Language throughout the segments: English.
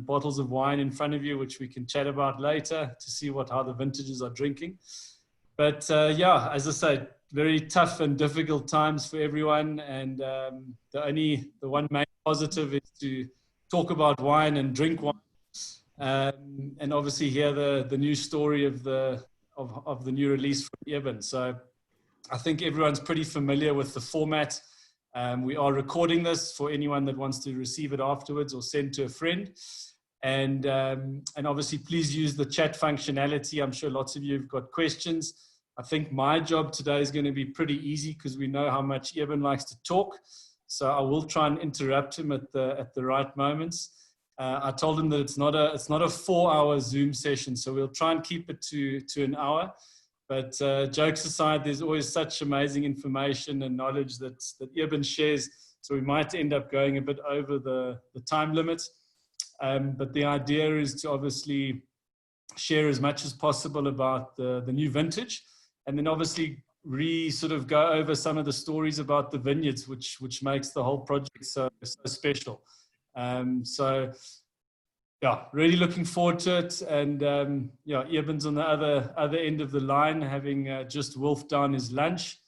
bottles of wine in front of you, which we can chat about later to see how the vintages are drinking. But yeah, as I say, very tough and difficult times for everyone. And the one main positive is to talk about wine and drink wine. And obviously hear the new story of the new release from Eben. So I think everyone's pretty familiar with the format. We are recording this for anyone that wants to receive it afterwards or send to a friend. And obviously please use the chat functionality. I'm sure lots of you have got questions. I think my job today is going to be pretty easy because we know how much Eben likes to talk. So I will try and interrupt him at the right moments. I told him that it's not a 4-hour Zoom session, so we'll try and keep it to an hour. But jokes aside, there's always such amazing information and knowledge that Eben shares, so we might end up going a bit over the time limit. But the idea is to obviously share as much as possible about the new vintage, and then obviously sort of go over some of the stories about the vineyards, which makes the whole project so special. So yeah, really looking forward to it. And yeah, Eben's on the other end of the line, having just wolfed down his lunch.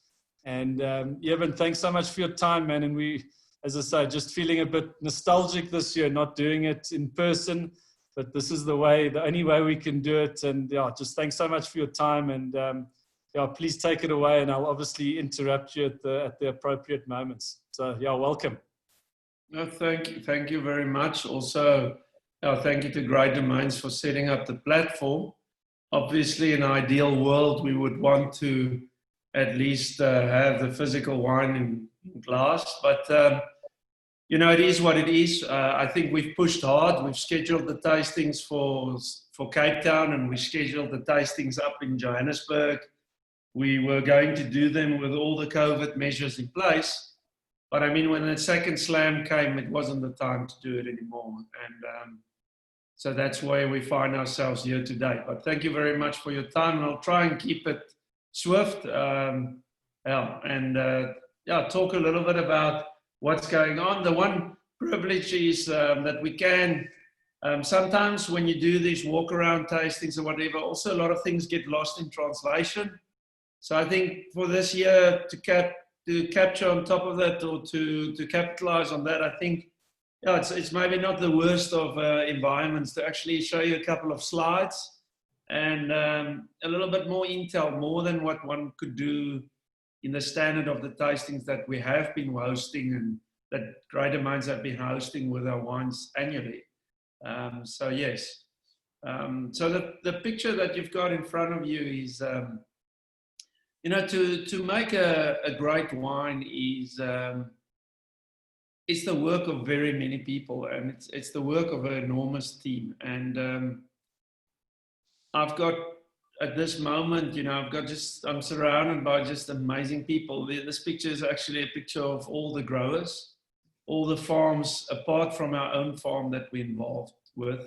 And Eben, thanks so much for your time, man. And we, as I say, just feeling a bit nostalgic this year, not doing it in person, but this is the only way we can do it. And yeah, just thanks so much for your time. And yeah, please take it away, and I'll obviously interrupt you at the appropriate moments. So yeah, welcome. No, thank you very much. Also, thank you to Great Domains for setting up the platform. Obviously, in an ideal world, we would want to at least have the physical wine in glass, but you know, it is what it is. I think we've pushed hard. We've scheduled the tastings for Cape Town, and we scheduled the tastings up in Johannesburg. We were going to do them with all the COVID measures in place. But I mean, when the second slam came, it wasn't the time to do it anymore. And so that's where we find ourselves here today. But thank you very much for your time. And I'll try and keep it swift. Talk a little bit about what's going on. The one privilege is that we can, sometimes when you do these walk-around tastings or whatever, also a lot of things get lost in translation. So I think for this year to capture on top of that, or to capitalize on that, I think it's maybe not the worst of environments to actually show you a couple of slides and a little bit more intel, more than what one could do in the standard of the tastings that we have been hosting and that Great Domains have been hosting with our wines annually. So yes, so the picture that you've got in front of you is, you know, to make a great wine is it's the work of very many people, and it's the work of an enormous team. And I've got, at this moment, you know, I'm surrounded by just amazing people. This picture is actually a picture of all the growers, all the farms, apart from our own farm that we're involved with.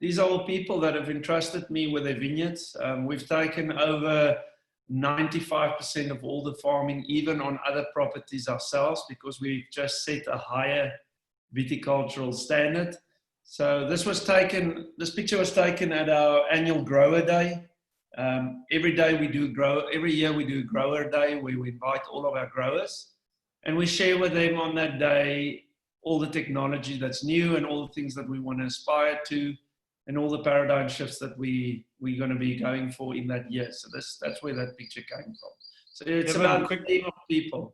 These are all people that have entrusted me with their vineyards. We've taken over 95% of all the farming, even on other properties ourselves, because we've just set a higher viticultural standard. So this picture was taken at our annual grower day. Every year we do grower day, where we invite all of our growers and we share with them on that day all the technology that's new and all the things that we want to aspire to, and all the paradigm shifts that we're going to be going for in that year. So that's where that picture came from. So it's about a team of people.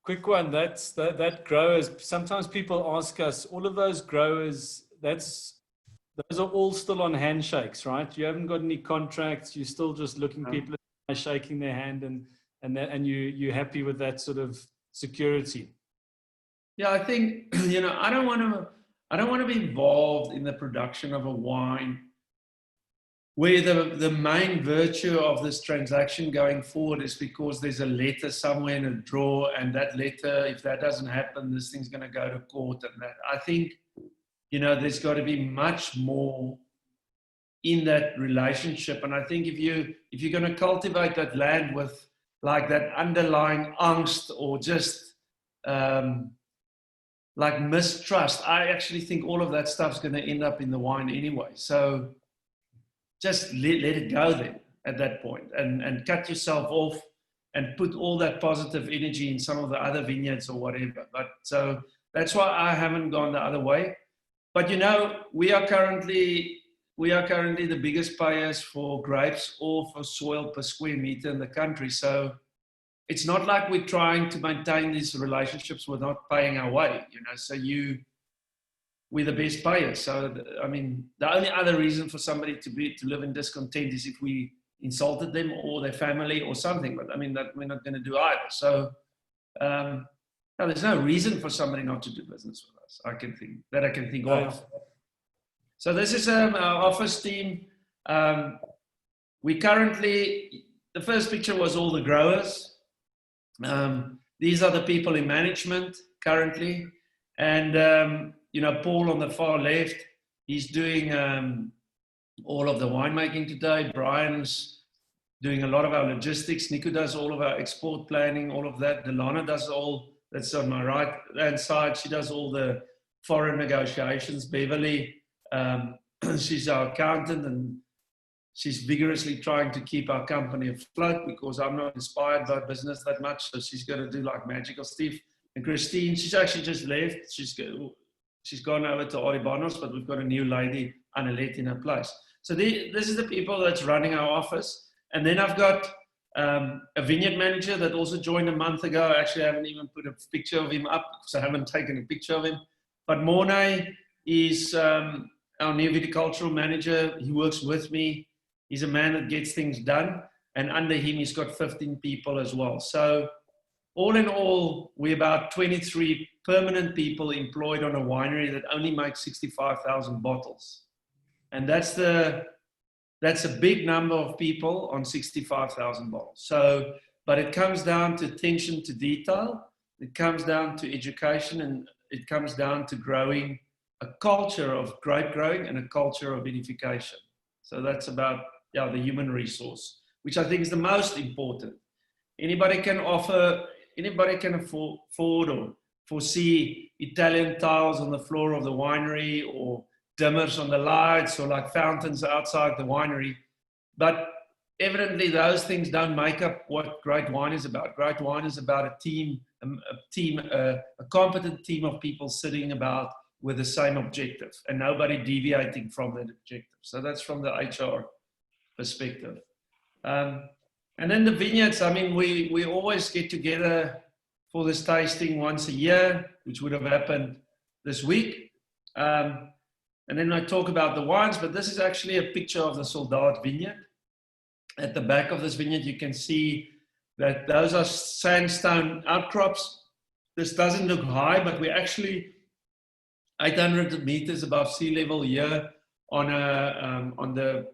Quick one, that growers, sometimes people ask us, all of those growers, those are all still on handshakes, right? You haven't got any contracts, you're still just looking people shaking their hand, and you're happy with that sort of security. Yeah, I think, you know, I don't want to be involved in the production of a wine where the main virtue of this transaction going forward is because there's a letter somewhere in a drawer, and that letter, if that doesn't happen, this thing's going to go to court. And that, I think, you know, there's got to be much more in that relationship. And I think if you're going to cultivate that land with like that underlying angst, or just like mistrust. I actually think all of that stuff's going to end up in the wine anyway. So just let it go then at that point, and cut yourself off and put all that positive energy in some of the other vineyards or whatever. But so that's why I haven't gone the other way. But you know, we are currently the biggest payers for grapes or for soil per square meter in the country. So it's not like we're trying to maintain these relationships without paying our way, you know. So we're the best payers. So I mean, the only other reason for somebody to live in discontent is if we insulted them or their family or something. But I mean, that we're not going to do either. So no, there's no reason for somebody not to do business with us. I can think of. So this is our office team. We currently, the first picture was all the growers. These are the people in management currently. And, you know, Paul on the far left, he's doing all of the winemaking today. Brian's doing a lot of our logistics. Nico does all of our export planning, all of that. Delana does all, that's on my right hand side. She does all the foreign negotiations. Beverly, she's our accountant, and she's vigorously trying to keep our company afloat because I'm not inspired by business that much. So she's got to do like magical stuff. And Christine, she's actually just left. She's gone over to Oribanos, but we've got a new lady, Annalette, in her place. So this is the people that's running our office. And then I've got a vineyard manager that also joined a month ago. Actually, I haven't even put a picture of him up because I haven't taken a picture of him. But Mornay is our new viticultural manager. He works with me. He's a man that gets things done. And under him, he's got 15 people as well. So all in all, we're about 23 permanent people employed on a winery that only makes 65,000 bottles. And that's a big number of people on 65,000 bottles. So, but it comes down to attention to detail. It comes down to education, and it comes down to growing a culture of grape growing and a culture of vinification. So that's about, yeah, the human resource, which I think is the most important. Anybody can afford or foresee Italian tiles on the floor of the winery, or dimmers on the lights, or like fountains outside the winery. But evidently those things don't make up what great wine is about. Great wine is about a team, a competent team of people sitting about with the same objective and nobody deviating from that objective. So that's from the HR perspective. And then the vineyards, I mean, we always get together for this tasting once a year, which would have happened this week. And then I talk about the wines, but this is actually a picture of the Soldaat vineyard. At the back of this vineyard, you can see that those are sandstone outcrops. This doesn't look high, but we're actually 800 meters above sea level here on the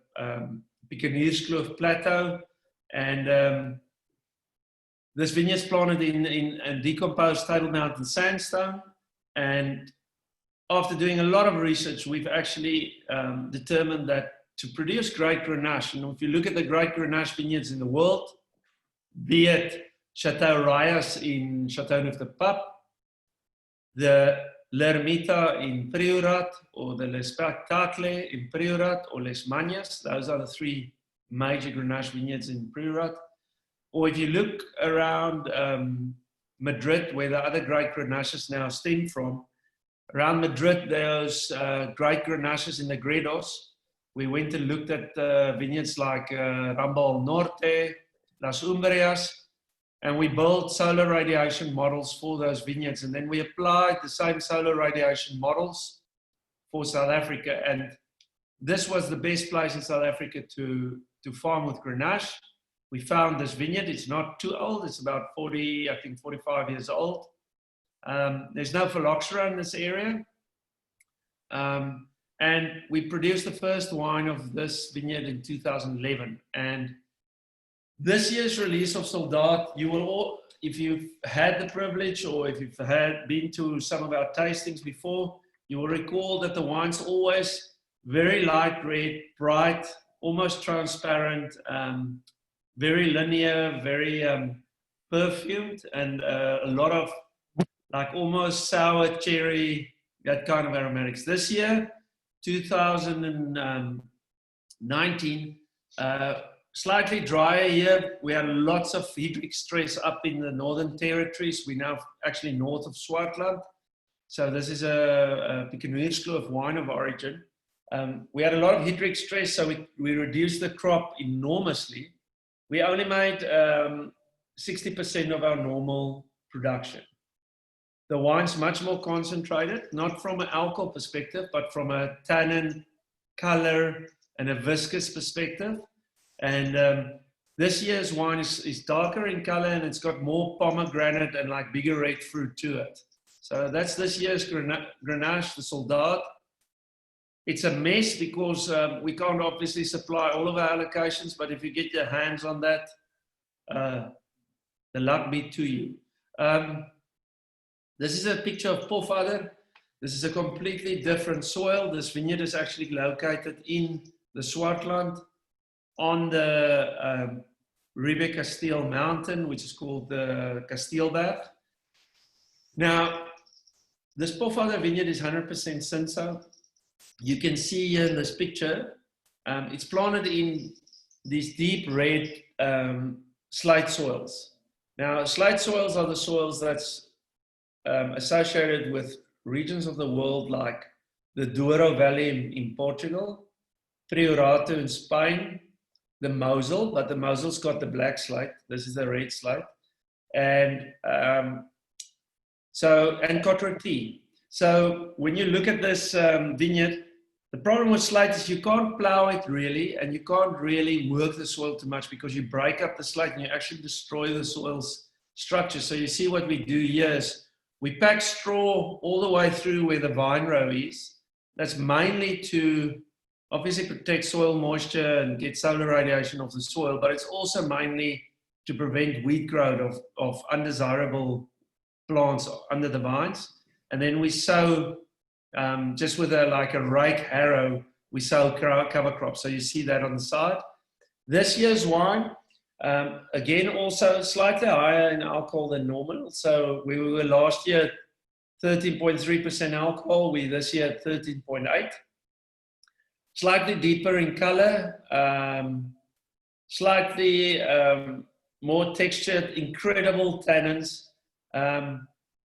Piekenierskloof Plateau. And this vineyard's planted in decomposed Table Mountain sandstone. And after doing a lot of research, we've actually determined that to produce great Grenache, and if you look at the great Grenache vineyards in the world, be it Chateau Rayas in Châteauneuf-du-Pape, the L'Ermita in Priorat, or the Les Spectacles in Priorat, or Les Magnes, those are the three major Grenache vineyards in Priorat. Or if you look around Madrid, where the other great Grenaches now stem from, around Madrid, there's great Grenaches in the Gredos. We went and looked at vineyards like Rambal Norte, Las Umbrias, and we built solar radiation models for those vineyards. And then we applied the same solar radiation models for South Africa. And this was the best place in South Africa to farm with Grenache. We found this vineyard. It's not too old. It's about 40, I think 45 years old. There's no phylloxera in this area. And we produced the first wine of this vineyard in 2011. And this year's release of Soldaat, you will all, if you've had the privilege or if you've been to some of our tastings before, you will recall that the wine's always very light red, bright, almost transparent, very linear, very perfumed, and a lot of like almost sour cherry, that kind of aromatics. This year, 2019, slightly drier year. We had lots of hydric stress up in the northern territories. We're now actually north of Swartland. So this is a Pickenhuurskloof wine of origin. We had a lot of hydric stress, so we reduced the crop enormously. We only made 60% of our normal production. The wine's much more concentrated, not from an alcohol perspective, but from a tannin, color, and a viscous perspective. And this year's wine is darker in color, and it's got more pomegranate and like bigger red fruit to it. So that's this year's Grenache, the Soldat. It's a mess because we can't obviously supply all of our allocations, but if you get your hands on that, the luck be to you. This is a picture of Pofadder. This is a completely different soil. This vineyard is actually located in the Swartland on the Riebeek Kasteel mountain, which is called the Kasteelberg. Now, this Pofadder vineyard is 100% Cinsault. You can see here in this picture, it's planted in these deep red slate soils. Now, slate soils are the soils that's associated with regions of the world like the Douro Valley in Portugal, Priorato in Spain, the Mosel, but the Mosel's got the black slate. This is the red slate. And Cotroti. So when you look at this vineyard, the problem with slate is you can't plow it really, and you can't really work the soil too much because you break up the slate and you actually destroy the soil's structure. So you see what we do here is we pack straw all the way through where the vine row is. That's mainly to obviously protect soil moisture and get solar radiation off the soil, but it's also mainly to prevent weed growth of undesirable plants under the vines. And then we sow, just with a rake harrow, we sow cover crops. So you see that on the side. This year's wine, again, also slightly higher in alcohol than normal. So we were last year 13.3% alcohol. We this year at 13.8. Slightly deeper in color, slightly more textured, incredible tannins.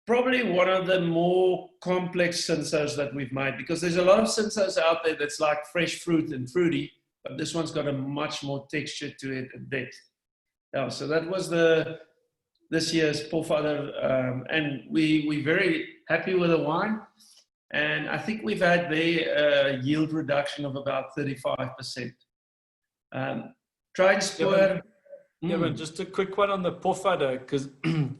Probably one of the more complex Cinsauts that we've made, because there's a lot of Cinsauts out there that's like fresh fruit and fruity, but this one's got a much more texture to it and depth. Yeah, so that was this year's Pofadder, and we're very happy with the wine. And I think we've had a yield reduction of about 35%. Try and spoil. Yeah, but just a quick one on the Pofadder, because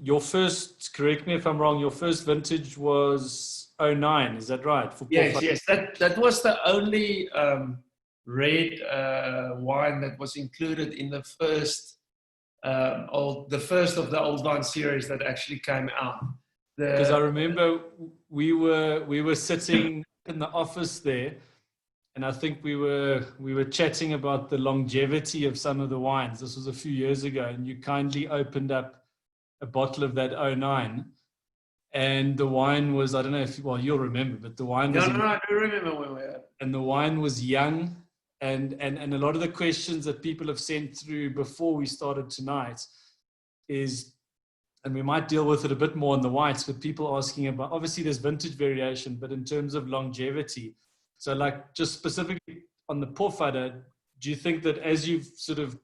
your first, correct me if I'm wrong, your first vintage was 09, is that right? For Yes, that was the only red wine that was included in the first of the Old Vine series that actually came out. Because I remember we were sitting in the office there, and I think we were chatting about the longevity of some of the wines. This was a few years ago, and you kindly opened up a bottle of that 09, and the wine was, I don't know if, well, you'll remember, but the wine was... No, I do remember where we were. And the wine was young, and a lot of the questions that people have sent through before we started tonight is, and we might deal with it a bit more in the whites, but people asking about, obviously there's vintage variation, but in terms of longevity. So like just specifically on the Pofadder, do you think that as you've sort of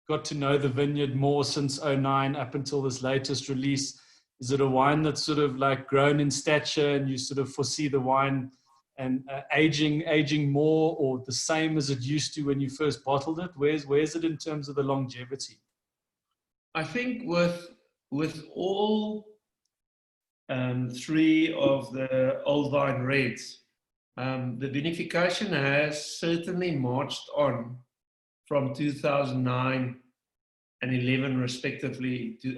got to know the vineyard more since 09 up until this latest release, is it a wine that's sort of like grown in stature and you sort of foresee the wine and aging more or the same as it used to when you first bottled it? Where's it in terms of the longevity? I think with all three of the Old Vine reds, the vinification has certainly marched on from 2009 and 11 respectively to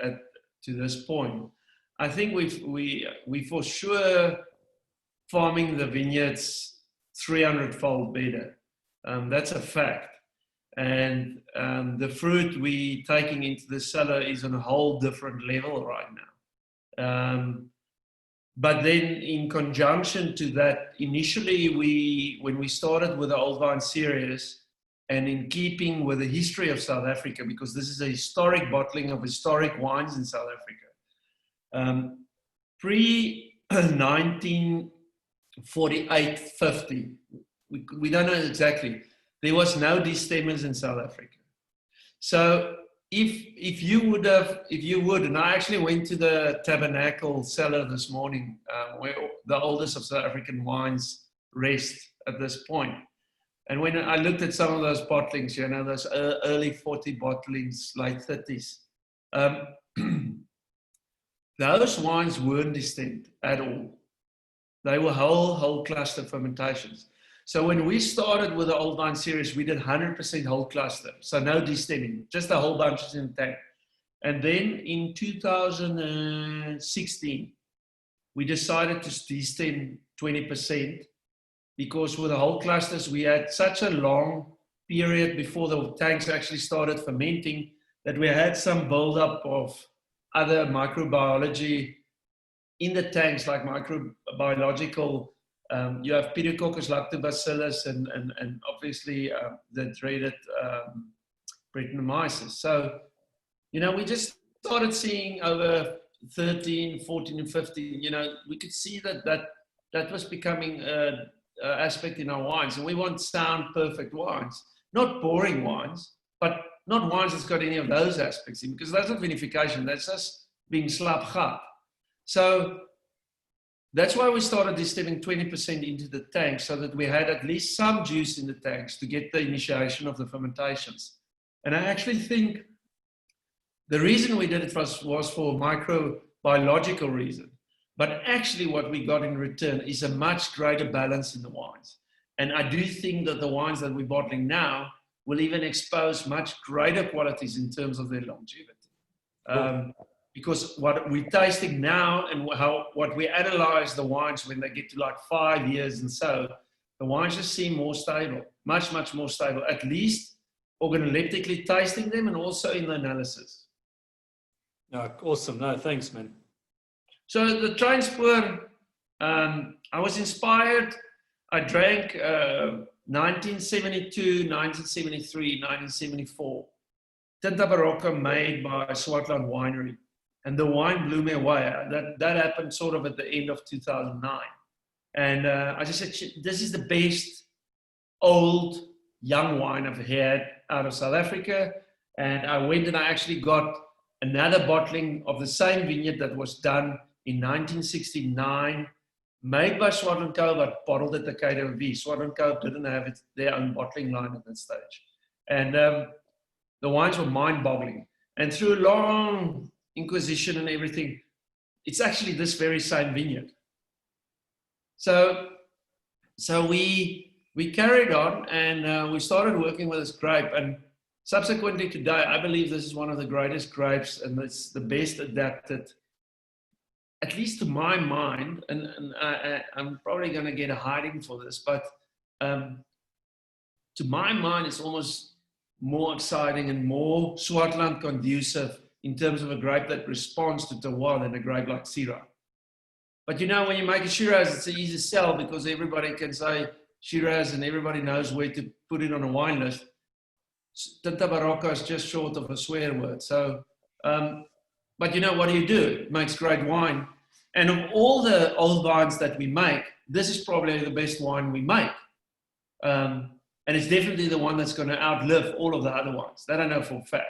this point. I think we for sure farming the vineyards 300-fold better. That's a fact. And the fruit we taking into the cellar is on a whole different level right now. But then in conjunction to that, initially when we started with the Old Vine series, and in keeping with the history of South Africa, because this is a historic bottling of historic wines in South Africa, pre-1948, 50, we don't know exactly, there was no destemmers in South Africa. So if you would, and I actually went to the Tabernacle cellar this morning, where the oldest of South African wines rest at this point. And when I looked at some of those bottlings, you know, those early 40 bottlings, late 30s, those wines weren't distinct at all. They were whole cluster fermentations. So when we started with the Old Vine series, we did 100% whole cluster. So no destemming, just a whole bunches in the tank. And then in 2016, we decided to destem 20%, because with the whole clusters, we had such a long period before the tanks actually started fermenting that we had some buildup of other microbiology in the tanks, like microbiological. You have Pediococcus lactobacillus and obviously the dreaded Brettanomyces. So, you know, we just started seeing over 13, 14, and 15, you know, we could see that was becoming an aspect in our wines. And we want sound, perfect wines, not boring wines, but not wines that's got any of those aspects in, because that's not vinification, that's just being slapgat. So that's why we started distemming 20% into the tank, so that we had at least some juice in the tanks to get the initiation of the fermentations. And I actually think the reason we did it was for microbiological reason. But actually what we got in return is a much greater balance in the wines. And I do think that the wines that we're bottling now will even expose much greater qualities in terms of their longevity. Because what we're tasting now and what we analyze the wines when they get to like 5 years and so, the wines just seem more stable, much more stable, at least organoleptically tasting them and also in the analysis. No, awesome. No, thanks, man. So the Transport, I was inspired. I drank 1972, 1973, 1974. Tinta Barocca made by Swartland Winery. And the wine blew me away. That happened sort of at the end of 2009. And I just said, this is the best old young wine I've had out of South Africa. And I went and I actually got another bottling of the same vineyard that was done in 1969, made by Swartland Co, but bottled at the KWV. Swartland Co didn't have their own bottling line at that stage. And the wines were mind-boggling. And through a long inquisition and everything, it's actually this very same vineyard. So we carried on and we started working with this grape. And subsequently today, I believe this is one of the greatest grapes and it's the best adapted, at least to my mind, and I'm probably going to get a hiding for this, but to my mind, it's almost more exciting and more Swartland conducive in terms of a grape that responds to terroir than a grape like Syrah. But you know, when you make a Shiraz, it's an easy sell because everybody can say Shiraz and everybody knows where to put it on a wine list. Tinta Barocca is just short of a swear word. So, but you know, what do? It makes great wine. And of all the old wines that we make, this is probably the best wine we make. And it's definitely the one that's going to outlive all of the other ones. That I know for a fact.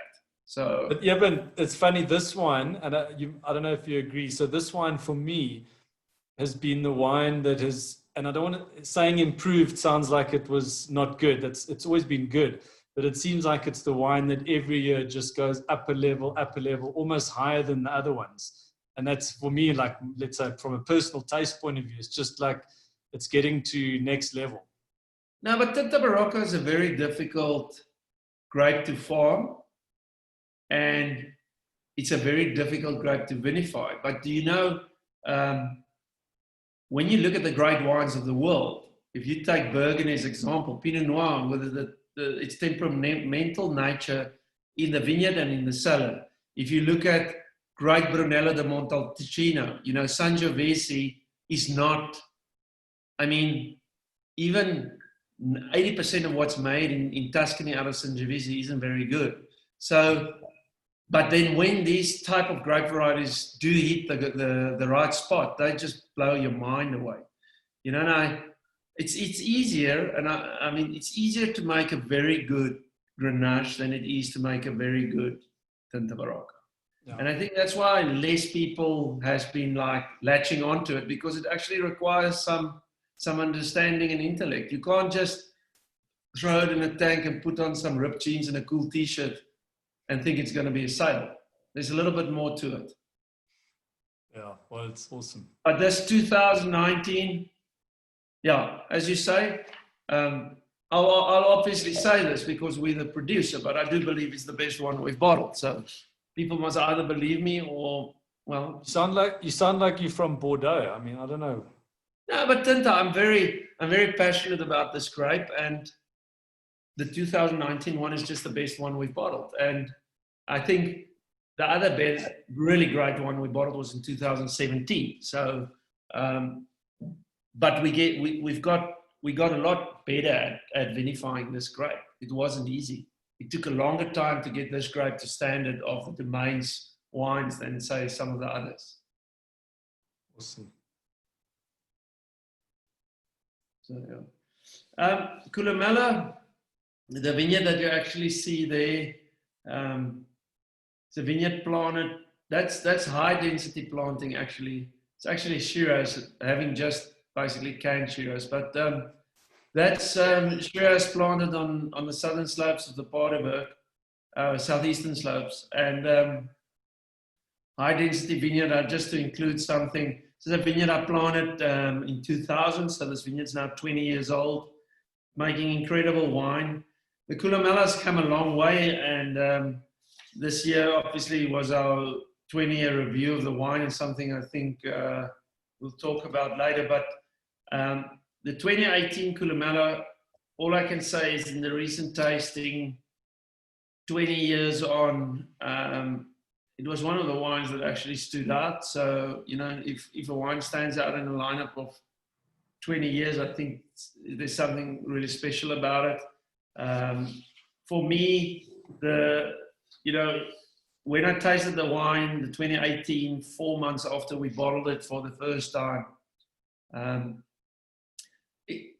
So, but yeah, but it's funny, this wine, and I don't know if you agree. So this wine for me has been the wine that has, and I don't want to, saying improved sounds like it was not good. It's always been good. But it seems like it's the wine that every year just goes up a level, almost higher than the other ones. And that's for me, like, let's say from a personal taste point of view, it's just like, it's getting to next level. No, but Tinta Barocca is a very difficult grape to farm. And it's a very difficult grape to vinify. But do you know, when you look at the great wines of the world, if you take Burgundy as example, Pinot Noir, with its temperamental nature in the vineyard and in the cellar. If you look at great Brunello di Montalcino. You know, Sangiovese is not, I mean, even 80% of what's made in Tuscany out of Sangiovese isn't very good. So, but then when these type of grape varieties do hit the right spot, they just blow your mind away. You know, and it's easier, and I mean, it's easier to make a very good Grenache than it is to make a very good Tinta Barocca. Yeah. And I think that's why less people has been like latching onto it, because it actually requires some understanding and intellect. You can't just throw it in a tank and put on some ripped jeans and a cool t-shirt and think it's going to be a sale. There's a little bit more to it. Yeah, well, it's awesome. But this 2019, yeah, as you say, I'll obviously say this because we're the producer, but I do believe it's the best one we've bottled. So people must either believe me or, well. You sound like you're from Bordeaux. I mean, I don't know. No, but Tinta, I'm very passionate about this grape, and the 2019 one is just the best one we've bottled. And I think the other best, really great one we bottled was in 2017. So, but we got a lot better at vinifying this grape. It wasn't easy. It took a longer time to get this grape to standard of the Domain's wines than, say, some of the others. Awesome. So, yeah. Columella, the vineyard that you actually see there, it's a vineyard planted. That's high density planting actually. It's actually Shiraz, having just basically canned Shiraz, but that's Shiraz planted on the southern slopes of the Paardeberg, southeastern slopes, and high density vineyard. Just to include something, this is a vineyard I planted in 2000, so this vineyard's now 20 years old, making incredible wine. The Columella's come a long way, and this year obviously was our 20-year review of the wine, and something I think we'll talk about later. But the 2018 Columella, all I can say is in the recent tasting, 20 years on, it was one of the wines that actually stood out. So, you know, if a wine stands out in a lineup of 20 years, I think there's something really special about it. For me, you know, when I tasted the wine, the 2018, 4 months after we bottled it for the first time,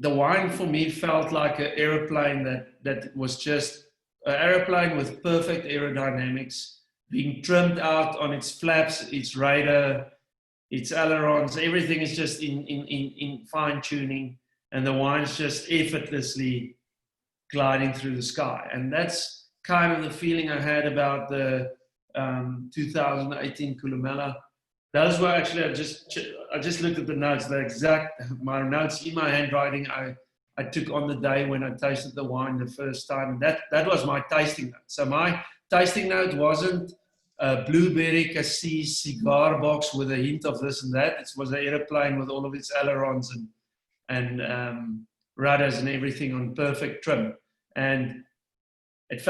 the wine for me felt like an aeroplane that was just an aeroplane with perfect aerodynamics, being trimmed out on its flaps, its radar, its ailerons. Everything is just in fine tuning, and the wine's just effortlessly gliding through the sky. And that's kind of the feeling I had about the 2018 Columella. Those were actually, I just looked at the notes, my notes in my handwriting I took on the day when I tasted the wine the first time. That was my tasting note. So my tasting note wasn't a blueberry cassis cigar box with a hint of this and that. It was an aeroplane with all of its ailerons and rudders and everything on perfect trim. And it's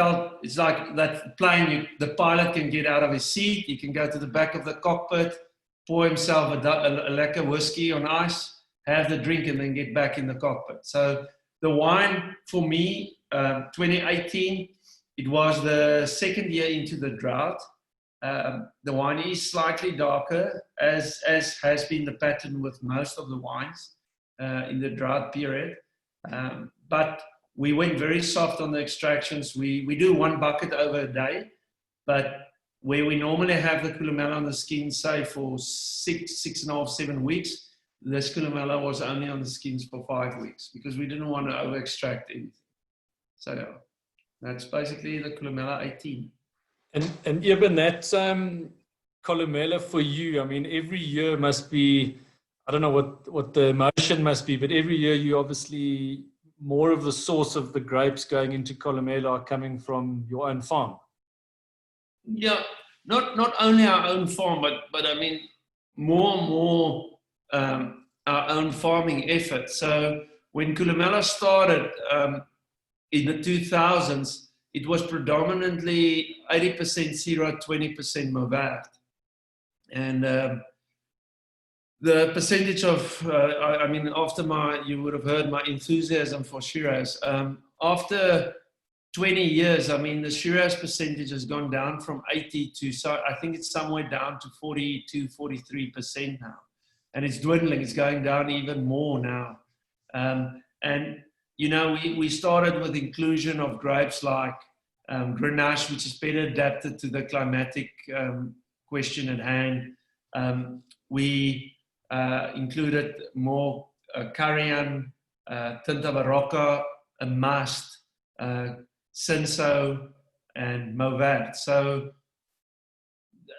like that plane, the pilot can get out of his seat, he can go to the back of the cockpit, pour himself a lekker whiskey on ice, have the drink, and then get back in the cockpit. So the wine, for me, 2018, it was the second year into the drought. The wine is slightly darker, as has been the pattern with most of the wines in the drought period. But we went very soft on the extractions. We do 1 bucket over a day, but where we normally have the Columella on the skins, say for 6.5, 7 weeks, this Columella was only on the skins for 5 weeks because we didn't want to over extract anything. So yeah, that's basically the Columella 18. And Eben, that Columella for you, I mean, every year must be, I don't know what the emotion must be, but every year you obviously, more of the source of the grapes going into Columella are coming from your own farm. Yeah, not only our own farm, but I mean, more and more our own farming effort. So when Columella started in the 2000s, it was predominantly 80% Syrah, 20% Mourvèdre. And the percentage of, I mean, after you would have heard my enthusiasm for Shiraz. After 20 years, I mean, the Shiraz percentage has gone down from 80 to, so I think it's somewhere down to 42, 43% now. And it's dwindling, it's going down even more now. And, you know, we started with inclusion of grapes like Grenache, which is better adapted to the climatic question at hand. We included more Carian, Tinta Barocca, a Must, Cinsault, and Mauvert. So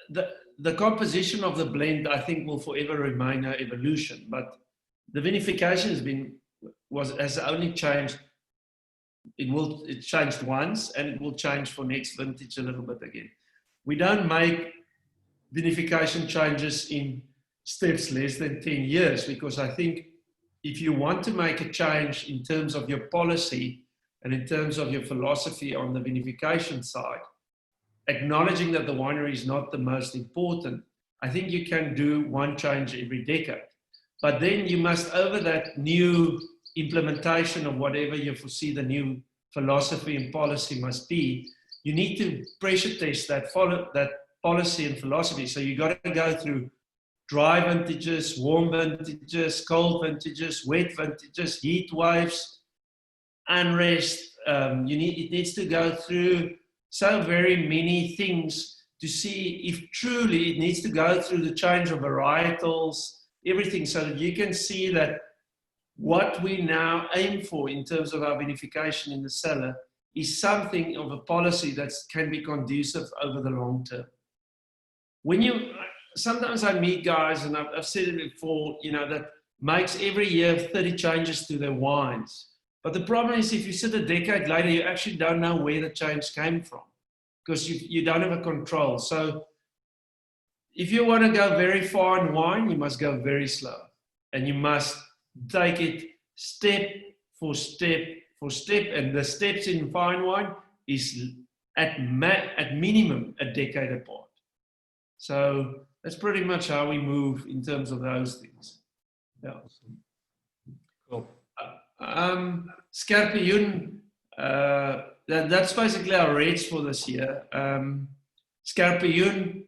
the composition of the blend, I think, will forever remain an evolution. But the vinification has only changed. It changed once, and it will change for next vintage a little bit again. We don't make vinification changes in steps less than 10 years, because I think if you want to make a change in terms of your policy and in terms of your philosophy on the vinification side, acknowledging that the winery is not the most important, I think you can do one change every decade. But then you must, over that new implementation of whatever you foresee the new philosophy and policy must be, you need to pressure test that policy and philosophy. So you got to go through dry vintages, warm vintages, cold vintages, wet vintages, heat waves, unrest. It needs to go through so very many things to see if truly it needs to go through the change of varietals, everything, so that you can see that what we now aim for in terms of our vinification in the cellar is something of a policy that can be conducive over the long term. Sometimes I meet guys, and I've said it before, you know, that makes every year 30 changes to their wines. But the problem is, if you sit a decade later, you actually don't know where the change came from, because you don't have a control. So if you want to go very far in wine, you must go very slow. And you must take it step for step for step. And the steps in fine wine is at minimum a decade apart. So that's pretty much how we move in terms of those things. Yeah. Cool. Scarpioen, that's basically our reds for this year. Scarpioen,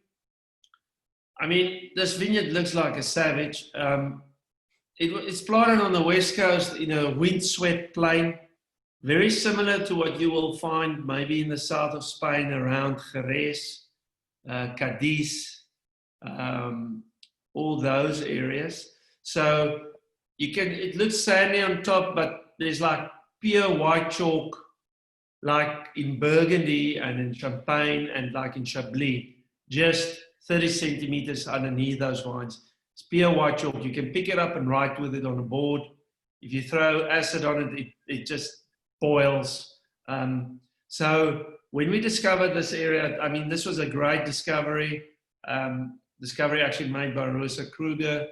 I mean, this vineyard looks like a savage. It's planted on the west coast in a windswept plain, very similar to what you will find maybe in the south of Spain around Jerez, Cadiz, all those areas. So it looks sandy on top, but there's like pure white chalk, like in Burgundy and in Champagne and like in Chablis, just 30 centimeters underneath those vines. It's pure white chalk. You can pick it up and write with it on a board. If you throw acid on it, it just boils. So when we discovered this area, I mean, this was a great discovery. Discovery actually made by Rosa Kruger.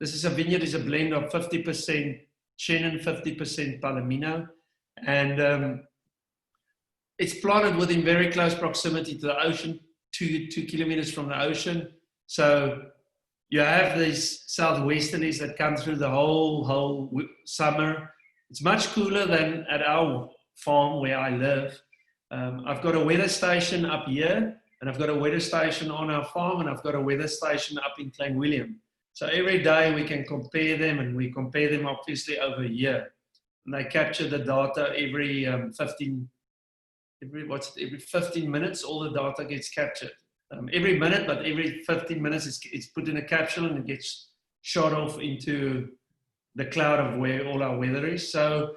This is a vineyard, is a blend of 50% Chenin, 50% Palomino. And it's planted within very close proximity to the ocean, 2 kilometers from the ocean. So you have these southwesterlies that come through the whole summer. It's much cooler than at our farm where I live. I've got a weather station up here, and I've got a weather station on our farm, and I've got a weather station up in Clanwilliam. So every day we can compare them, and we compare them obviously over a year. And they capture the data every 15 minutes, all the data gets captured. Every minute, but every 15 minutes it's put in a capsule and it gets shot off into the cloud of where all our weather is. So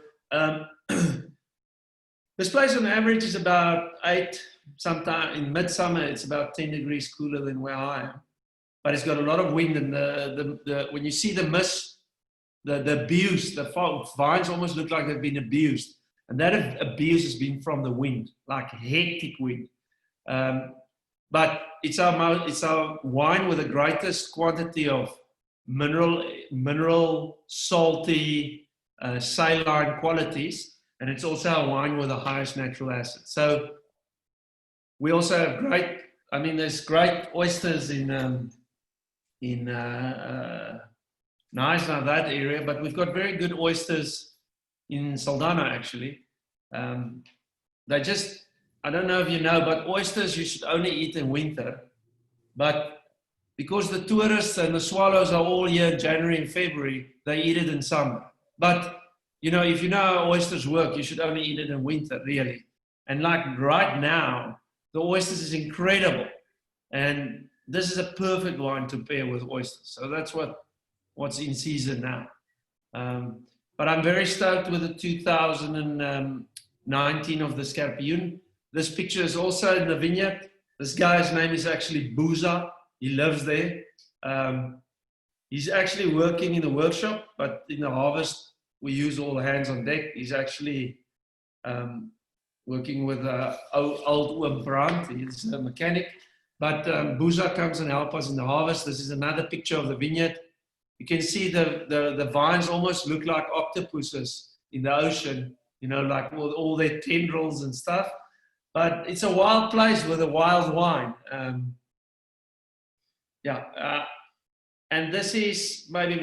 this place on average is about 8, sometime in midsummer it's about 10 degrees cooler than where I am. But it's got a lot of wind, and when you see the mist, the abuse, the vines almost look like they've been abused. And that abuse has been from the wind, like hectic wind. But it's our wine with the greatest quantity of mineral, salty, saline qualities, and it's also a wine with the highest natural acid. So we also have there's great oysters in Nice, now that area, but we've got very good oysters in Saldanha actually. They just, I don't know if you know, but oysters you should only eat in winter. But because the tourists and the swallows are all here in January and February, they eat it in summer. But, you know, if you know how oysters work, you should only eat it in winter, really. And like right now, the oysters is incredible. And this is a perfect wine to pair with oysters. So that's what's in season now. But I'm very stoked with the 2019 of the Scorpioen. This picture is also in the vineyard. This guy's name is actually Booza. He lives there. He's actually working in the workshop, but in the harvest, we use all hands on deck. He's actually working with old Oom Brandt. He's a mechanic. But Booza comes and helps us in the harvest. This is another picture of the vineyard. You can see the vines almost look like octopuses in the ocean, you know, like all their tendrils and stuff. But it's a wild place with a wild wine. And this is maybe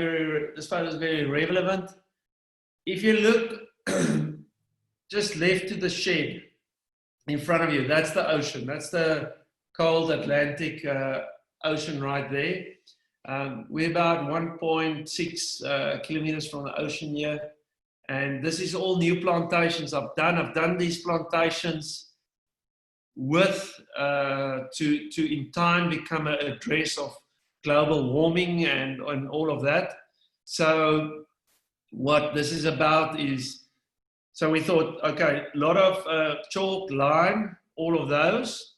this photo is very relevant. If you look just left to the shed in front of you, that's the ocean. That's the cold Atlantic Ocean right there. We're about 1.6 kilometers from the ocean here. And this is all new plantations I've done. I've done these plantations with to in time become an address of global warming and all of that. So what this is about is, so we thought, okay, a lot of chalk, lime, all of those.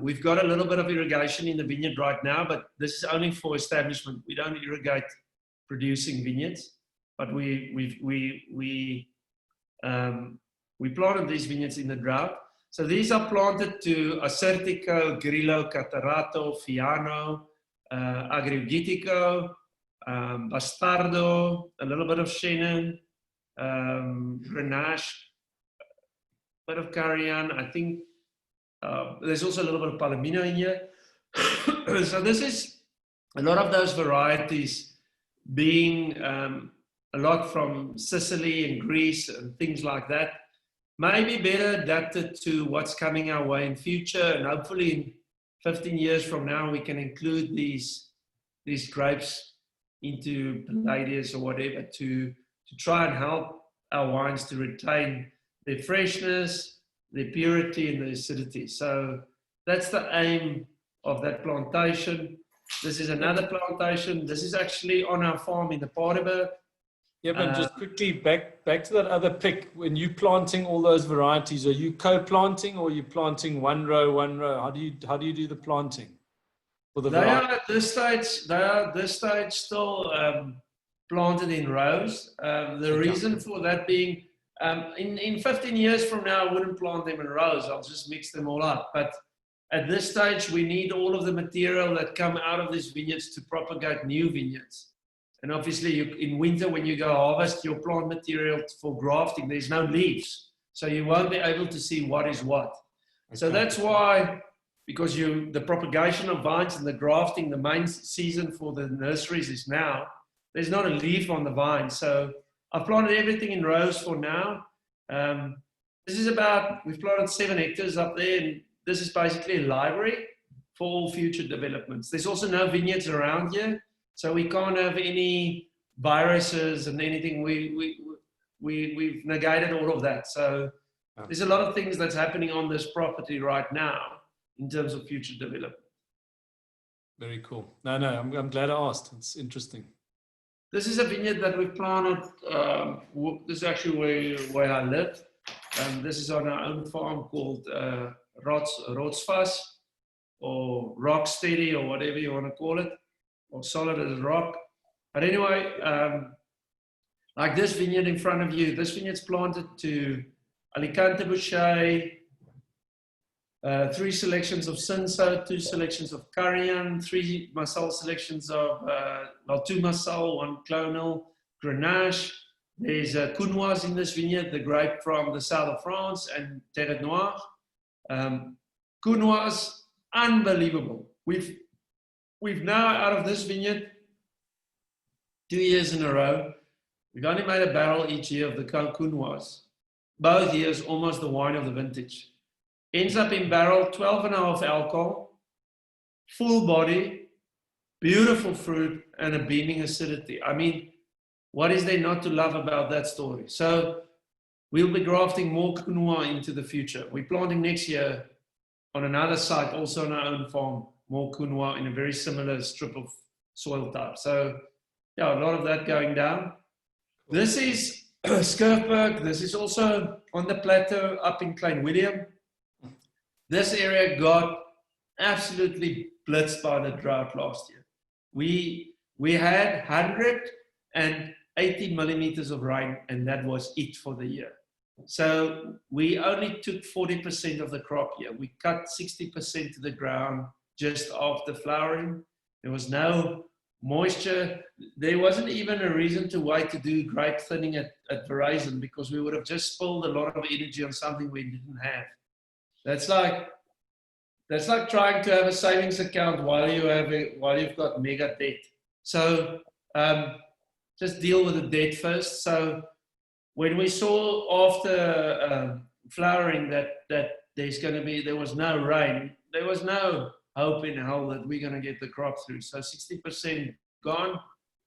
We've got a little bit of irrigation in the vineyard right now, but this is only for establishment. We don't irrigate producing vineyards, but we planted these vineyards in the drought. So these are planted to Acertico, Grillo, Catarato, Fiano, Agrigetico, Bastardo, a little bit of Chenin, Grenache, a bit of Carignan. I think there's also a little bit of Palomino in here. So this is a lot of those varieties being a lot from Sicily and Greece and things like that. Maybe better adapted to what's coming our way in future, and hopefully in 15 years from now we can include these grapes into Palladius or whatever to try and help our wines to retain their freshness, their purity and the acidity. So that's the aim of that plantation. This is another plantation. This is actually on our farm in the Paardeberg. Yeah, but just quickly back to that other pick. When you're planting all those varieties, are you co-planting or are you planting one row? How do you do the planting for the They are at this stage still planted in rows. The reason for that being, in 15 years from now, I wouldn't plant them in rows. I'll just mix them all up. But at this stage, we need all of the material that come out of these vineyards to propagate new vineyards. And obviously, in winter, when you go harvest your plant material for grafting, there's no leaves. So you won't be able to see what is what. Okay. So that's why, because the propagation of vines and the grafting, the main season for the nurseries is now, there's not a leaf on the vine. So I've planted everything in rows for now. This is we've planted 7 hectares up there, and this is basically a library for all future developments. There's also no vineyards around here. So we can't have any viruses and anything. We've negated all of that. So there's a lot of things that's happening on this property right now in terms of future development. Very cool. No, I'm glad I asked. It's interesting. This is a vineyard that we planted. This is actually where I live. This is on our own farm called Rotsvas or Rocksteady or whatever you want to call it, or solid as rock. But anyway, like this vineyard in front of you, this vineyard's planted to Alicante Bouschet, 3 selections of Cinsault, 2 selections of Carignan, 3 Massal selections of 2 Massal, 1 Clonal, Grenache. There's Counoise in this vineyard, the grape from the south of France, and Terre Noire. Counoise, unbelievable. we've now, out of this vineyard, 2 years in a row, we've only made a barrel each year of the Cunwas. Both years, almost the wine of the vintage. Ends up in barrel, 12.5 alcohol, full body, beautiful fruit, and a beaming acidity. I mean, what is there not to love about that story? So we'll be grafting more Cunwa into the future. We're planting next year on another site, also on our own farm, more Cunwa in a very similar strip of soil type. So yeah, a lot of that going down. This is Skirfberg. This is also on the plateau up in Klein William. This area got absolutely blitzed by the drought last year. We had 180 millimeters of rain, and that was it for the year. So we only took 40% of the crop here. We cut 60% to the ground just after flowering. There was no moisture. There wasn't even a reason to wait to do grape thinning at Verizon, because we would have just spilled a lot of energy on something we didn't have. That's like trying to have a savings account while you've got mega debt. So just deal with the debt first. So when we saw after flowering that there was no rain, there was no hope in hell that we're going to get the crop through. So 60% gone.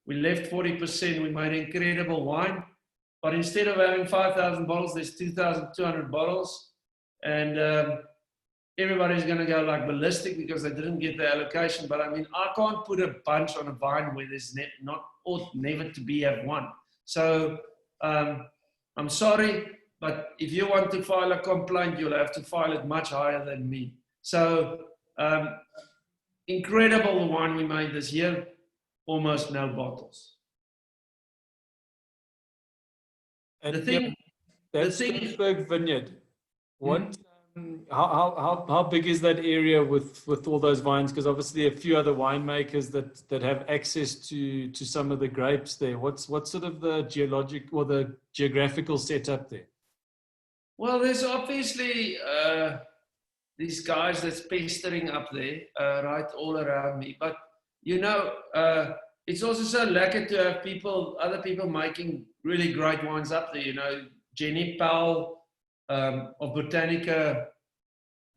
We left 40%. We made incredible wine. But instead of having 5,000 bottles, there's 2,200 bottles. And everybody's going to go like ballistic because they didn't get the allocation. But I mean, I can't put a bunch on a vine where there's never to be have one. So I'm sorry, but if you want to file a complaint, you'll have to file it much higher than me. So incredible wine we made this year, almost no bottles. And the thing, Pittsburgh Vineyard. What? How big is that area with all those vines? Because obviously a few other winemakers that have access to some of the grapes there. What's sort of the geologic or the geographical setup there? Well, there's obviously these guys that's pestering up there, right all around me. But you know, it's also so lucky to have other people making really great wines up there. You know, Jenny Powell of Botanica,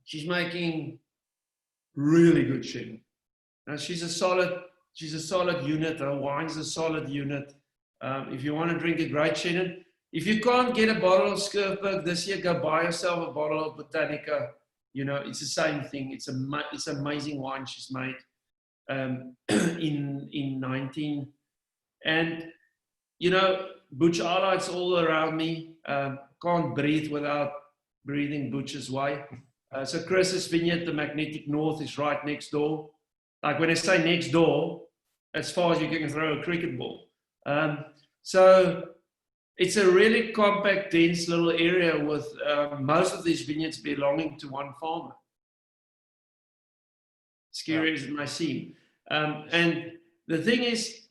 she's making really good Chenin. Now she's a solid unit. Her wine's a solid unit. If you want to drink a great Chenin, if you can't get a bottle of Skirfberg this year, go buy yourself a bottle of Botanica. You know, it's the same thing. It's amazing wine she's made in 19. And you know, Butch Arlights all around me. Can't breathe without breathing Butch's way. So Chris's Vineyard, the Magnetic North, is right next door. Like when I say next door, as far as you can throw a cricket ball. So it's a really compact, dense little area with most of these vineyards belonging to one farmer. Scary as it may seem. And the thing is,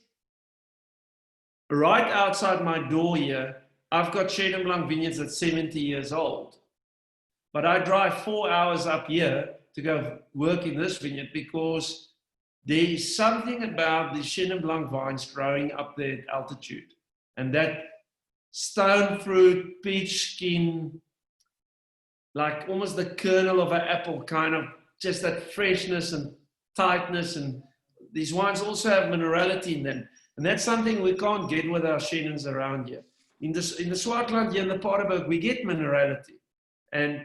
right outside my door here, I've got Chenin Blanc vineyards that's 70 years old. But I drive 4 hours up here to go work in this vineyard because there is something about the Chenin Blanc vines growing up there at altitude. And that stone fruit, peach skin, like almost the kernel of an apple, kind of just that freshness and tightness. And these wines also have minerality in them. And that's something we can't get with our Chenins around here. In the Swartland here in the Paardeberg, we get minerality. And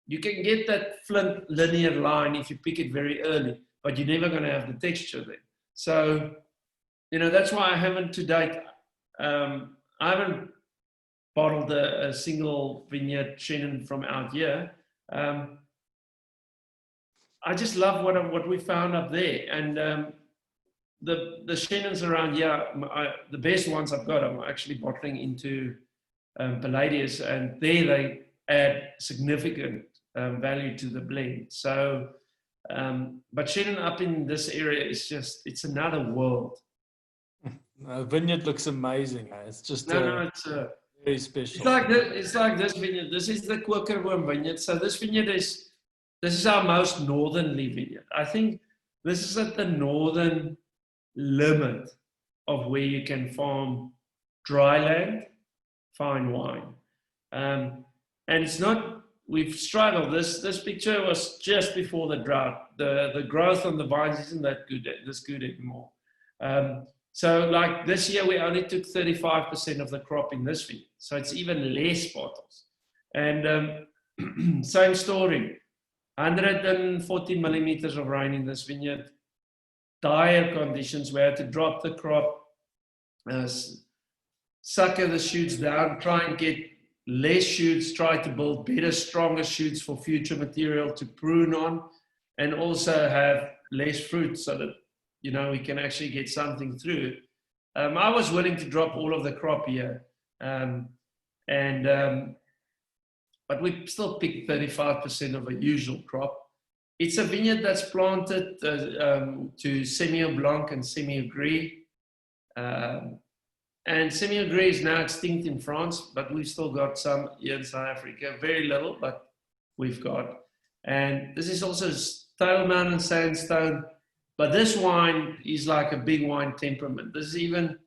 you can get that flint linear line if you pick it very early, but you're never going to have the texture there. So, you know, that's why I haven't to date, I haven't bottled a single vineyard Chenin from out here. I just love what we found up there. And the Chenins around here, the best ones I've got, I'm actually bottling into Palladius, and there they add significant value to the blend. So, but Chenin up in this area is just, it's another world. The vineyard looks amazing. It's just it's very special. It's like this vineyard. This is the Quakerboom vineyard. So this vineyard this is our most northerly vineyard. I think This is at the northern limit of where you can farm dry land, fine wine. And it's not, we've struggled. This picture was just before the drought. The growth on the vines isn't that good anymore. So like this year, we only took 35% of the crop in this vineyard. So it's even less bottles. And same story, 140 millimeters of rain in this vineyard. Dire conditions, we had to drop the crop, sucker the shoots down, try and get less shoots, try to build better, stronger shoots for future material to prune on, and also have less fruit so that, you know, we can actually get something through. I was willing to drop all of the crop here, but we still picked 35% of a usual crop. It's a vineyard that's planted to Semi-Blanc and Semi-Gris. And Semi-Gris is now extinct in France, but we've still got some here in South Africa. Very little, but we've got. And this is also Stone Mountain Sandstone. But this wine is like a big wine temperament. This is even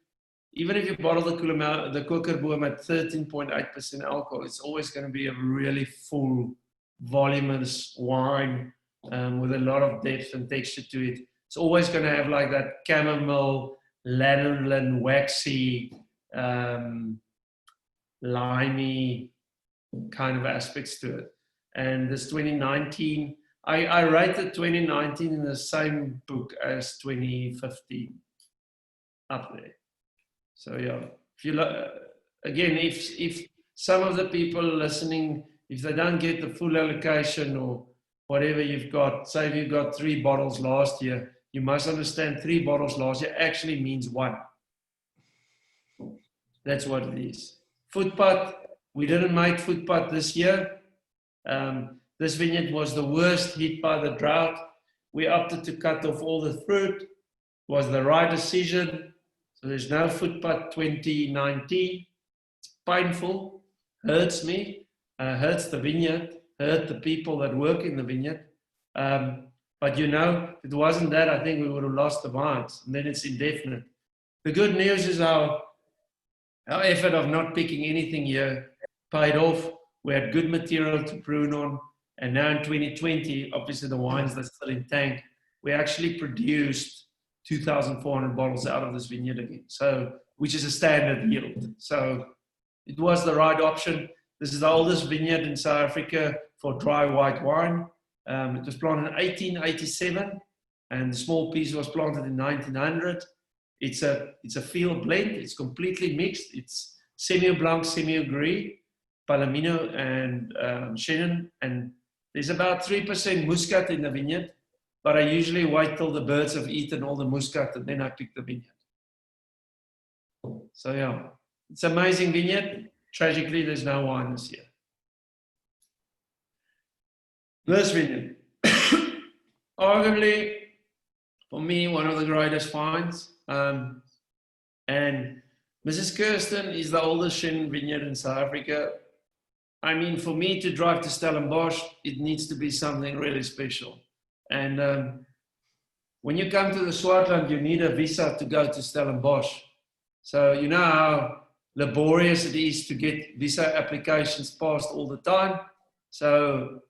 if you bottle the Kokerboom at 13.8% alcohol, it's always going to be a really full, voluminous wine with a lot of depth and texture to it. It's always going to have like that chamomile, lanolin, waxy, limey kind of aspects to it. And this 2019, I rated 2019 in the same book as 2015 up there. So yeah, if you again, if some of the people listening, if they don't get the full allocation or whatever you've got, say if you've got 3 bottles last year, you must understand 3 bottles last year actually means 1. That's what it is. Footpath, we didn't make footpath this year. This vineyard was the worst hit by the drought. We opted to cut off all the fruit. It was the right decision. So there's no footpath 2019. It's painful, hurts me, hurts the vineyard, hurt the people that work in the vineyard. But you know, if it wasn't that, I think we would have lost the vines, and then it's indefinite. The good news is our effort of not picking anything here paid off. We had good material to prune on, and now in 2020, obviously the wines that's still in tank, we actually produced 2,400 bottles out of this vineyard again, so which is a standard yield. So it was the right option. This is the oldest vineyard in South Africa for dry white wine. It was planted in 1887, and the small piece was planted in 1900. It's a field blend. It's completely mixed. It's Semi-Blanc, Semi-Gris, Palomino, and Chenin. And there's about 3% Muscat in the vineyard. But I usually wait till the birds have eaten all the Muscat, and then I pick the vineyard. So yeah, it's an amazing vineyard. Tragically, there's no wine this year. This vineyard, arguably, for me, one of the greatest finds. And Mrs. Kirsten is the oldest Chenin vineyard in South Africa. I mean, for me to drive to Stellenbosch, it needs to be something really special. And when you come to the Swartland, you need a visa to go to Stellenbosch. So you know how laborious it is to get visa applications passed all the time. So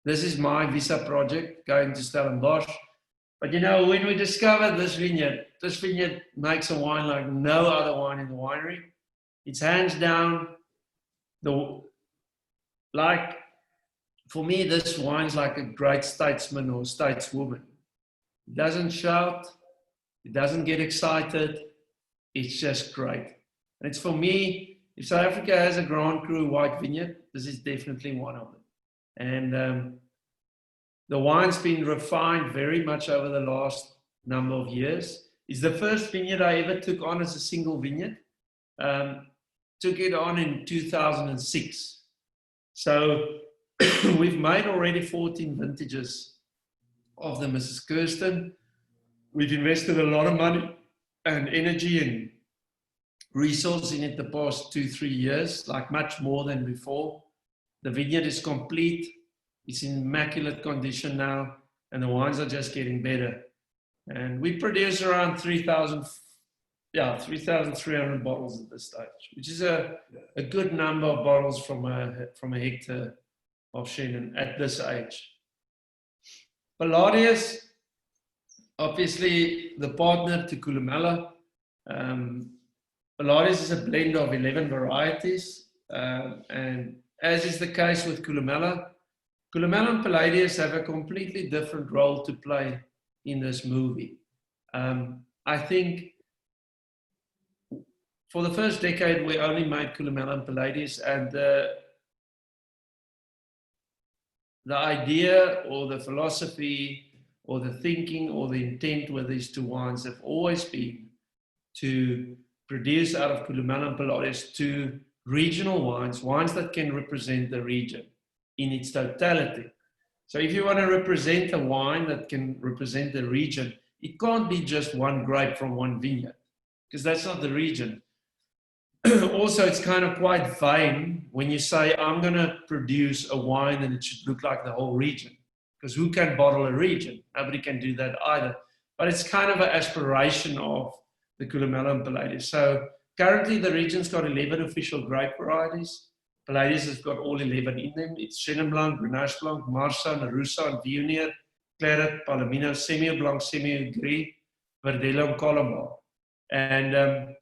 this is my visa project, going to Stellenbosch. But you know, when we discovered this vineyard makes a wine like no other wine in the winery. It's hands down for me, this wine's like a great statesman or stateswoman. It doesn't shout, it doesn't get excited, it's just great. And it's for me, if South Africa has a Grand Cru white vineyard, this is definitely one of them. And the wine's been refined very much over the last number of years. It's the first vineyard I ever took on as a single vineyard. Took it on in 2006. So we've made already 14 vintages of the Mrs. Kirsten. We've invested a lot of money and energy and resource in it the past 2-3 years, like much more than before. The vineyard is complete. It's in immaculate condition now. and the wines are just getting better. And we produce around 3,300 bottles at this stage, which is a good number of bottles from a hectare of Chenin at this age. Palladius, obviously the partner to Columella. Palladius is a blend of 11 varieties, and as is the case with Columella, and Palladius have a completely different role to play in this movie. I think for the first decade, we only made Columella and Palladius, and the idea or the philosophy or the thinking or the intent with these two wines have always been to produce out of Columella and Palladius two regional wines, wines that can represent the region in its totality. So if you want to represent a wine that can represent the region, it can't be just one grape from one vineyard, because that's not the region. Also, it's kind of quite vain when you say, I'm going to produce a wine and it should look like the whole region, because who can bottle a region? Nobody can do that either. But it's kind of an aspiration of the Columella and Palladius. So currently the region's got 11 official grape varieties. Palladius has got all 11 in them. It's Chenin Blanc, Grenache Blanc, Marsanne, Roussanne, Viognier, Claret, Palomino, Semillon Blanc, Semillon Gris, Verdelho, and Colombard. And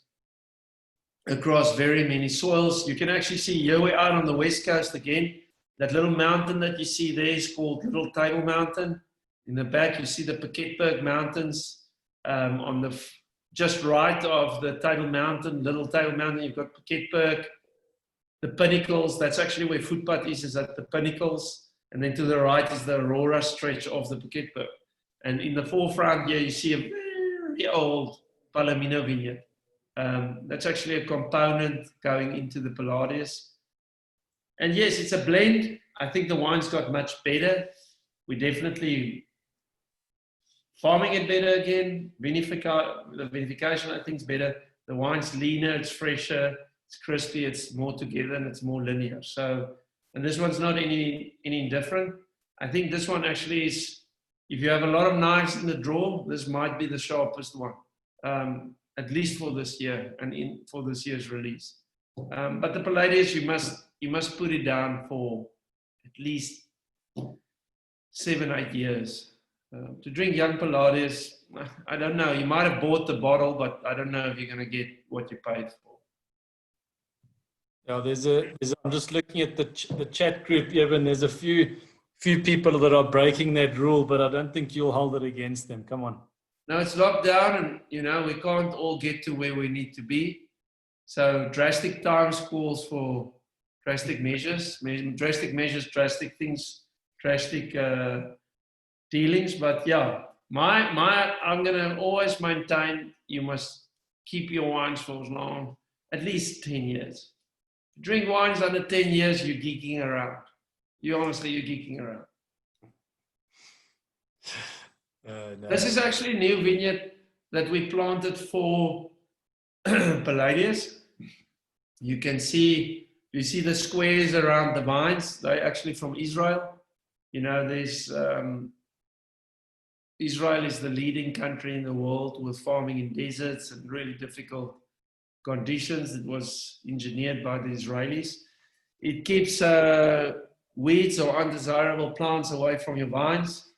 across very many soils. You can actually see here we're out on the west coast again. That little mountain that you see there is called Little Table Mountain. In the back, you see the Piketberg Mountains. On the just right of the Table Mountain, Little Table Mountain, you've got Piketberg. The Pinnacles, that's actually where Footpath is at the Pinnacles. And then to the right is the Aurora stretch of the Piketberg. And in the forefront here, you see a very old Palomino vineyard. That's actually a component going into the Palladius. And yes, it's a blend. I think the wine's got much better. We definitely farming it better again. The vinification, I think, is better. The wine's leaner, it's fresher, it's crispy, it's more together, and it's more linear. So, and this one's not any different. I think this one actually is, if you have a lot of knives in the drawer, this might be the sharpest one. At least for this year and for this year's release. But the Palladius, you must put it down for at least 7-8 years. To drink young Palladius, I don't know. You might have bought the bottle, but I don't know if you're going to get what you paid for. Yeah, I'm just looking at the chat group, Eben. There's a few people that are breaking that rule, but I don't think you'll hold it against them. Come on. Now it's locked down, and we can't all get to where we need to be. So drastic times calls for drastic measures, drastic things, drastic dealings. But yeah, I'm gonna always maintain you must keep your wines for as long, at least 10 years. Drink wines under 10 years, you're geeking around. You're geeking around. No. This is actually a new vineyard that we planted for Palladius. You see the squares around the vines. They're actually from Israel. There's Israel is the leading country in the world with farming in deserts and really difficult conditions. It was engineered by the Israelis. It keeps weeds or undesirable plants away from your vines.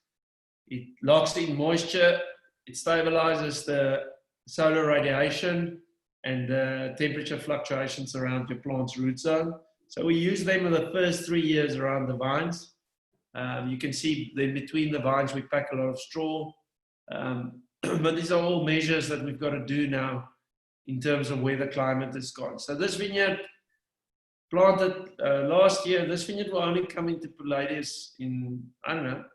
It locks in moisture, it stabilizes the solar radiation and the temperature fluctuations around your plant's root zone. So we use them in the first 3 years around the vines. You can see then between the vines we pack a lot of straw. But these are all measures that we've got to do now in terms of where the climate has gone. So this vineyard planted last year, this vineyard will only come into Palladius in,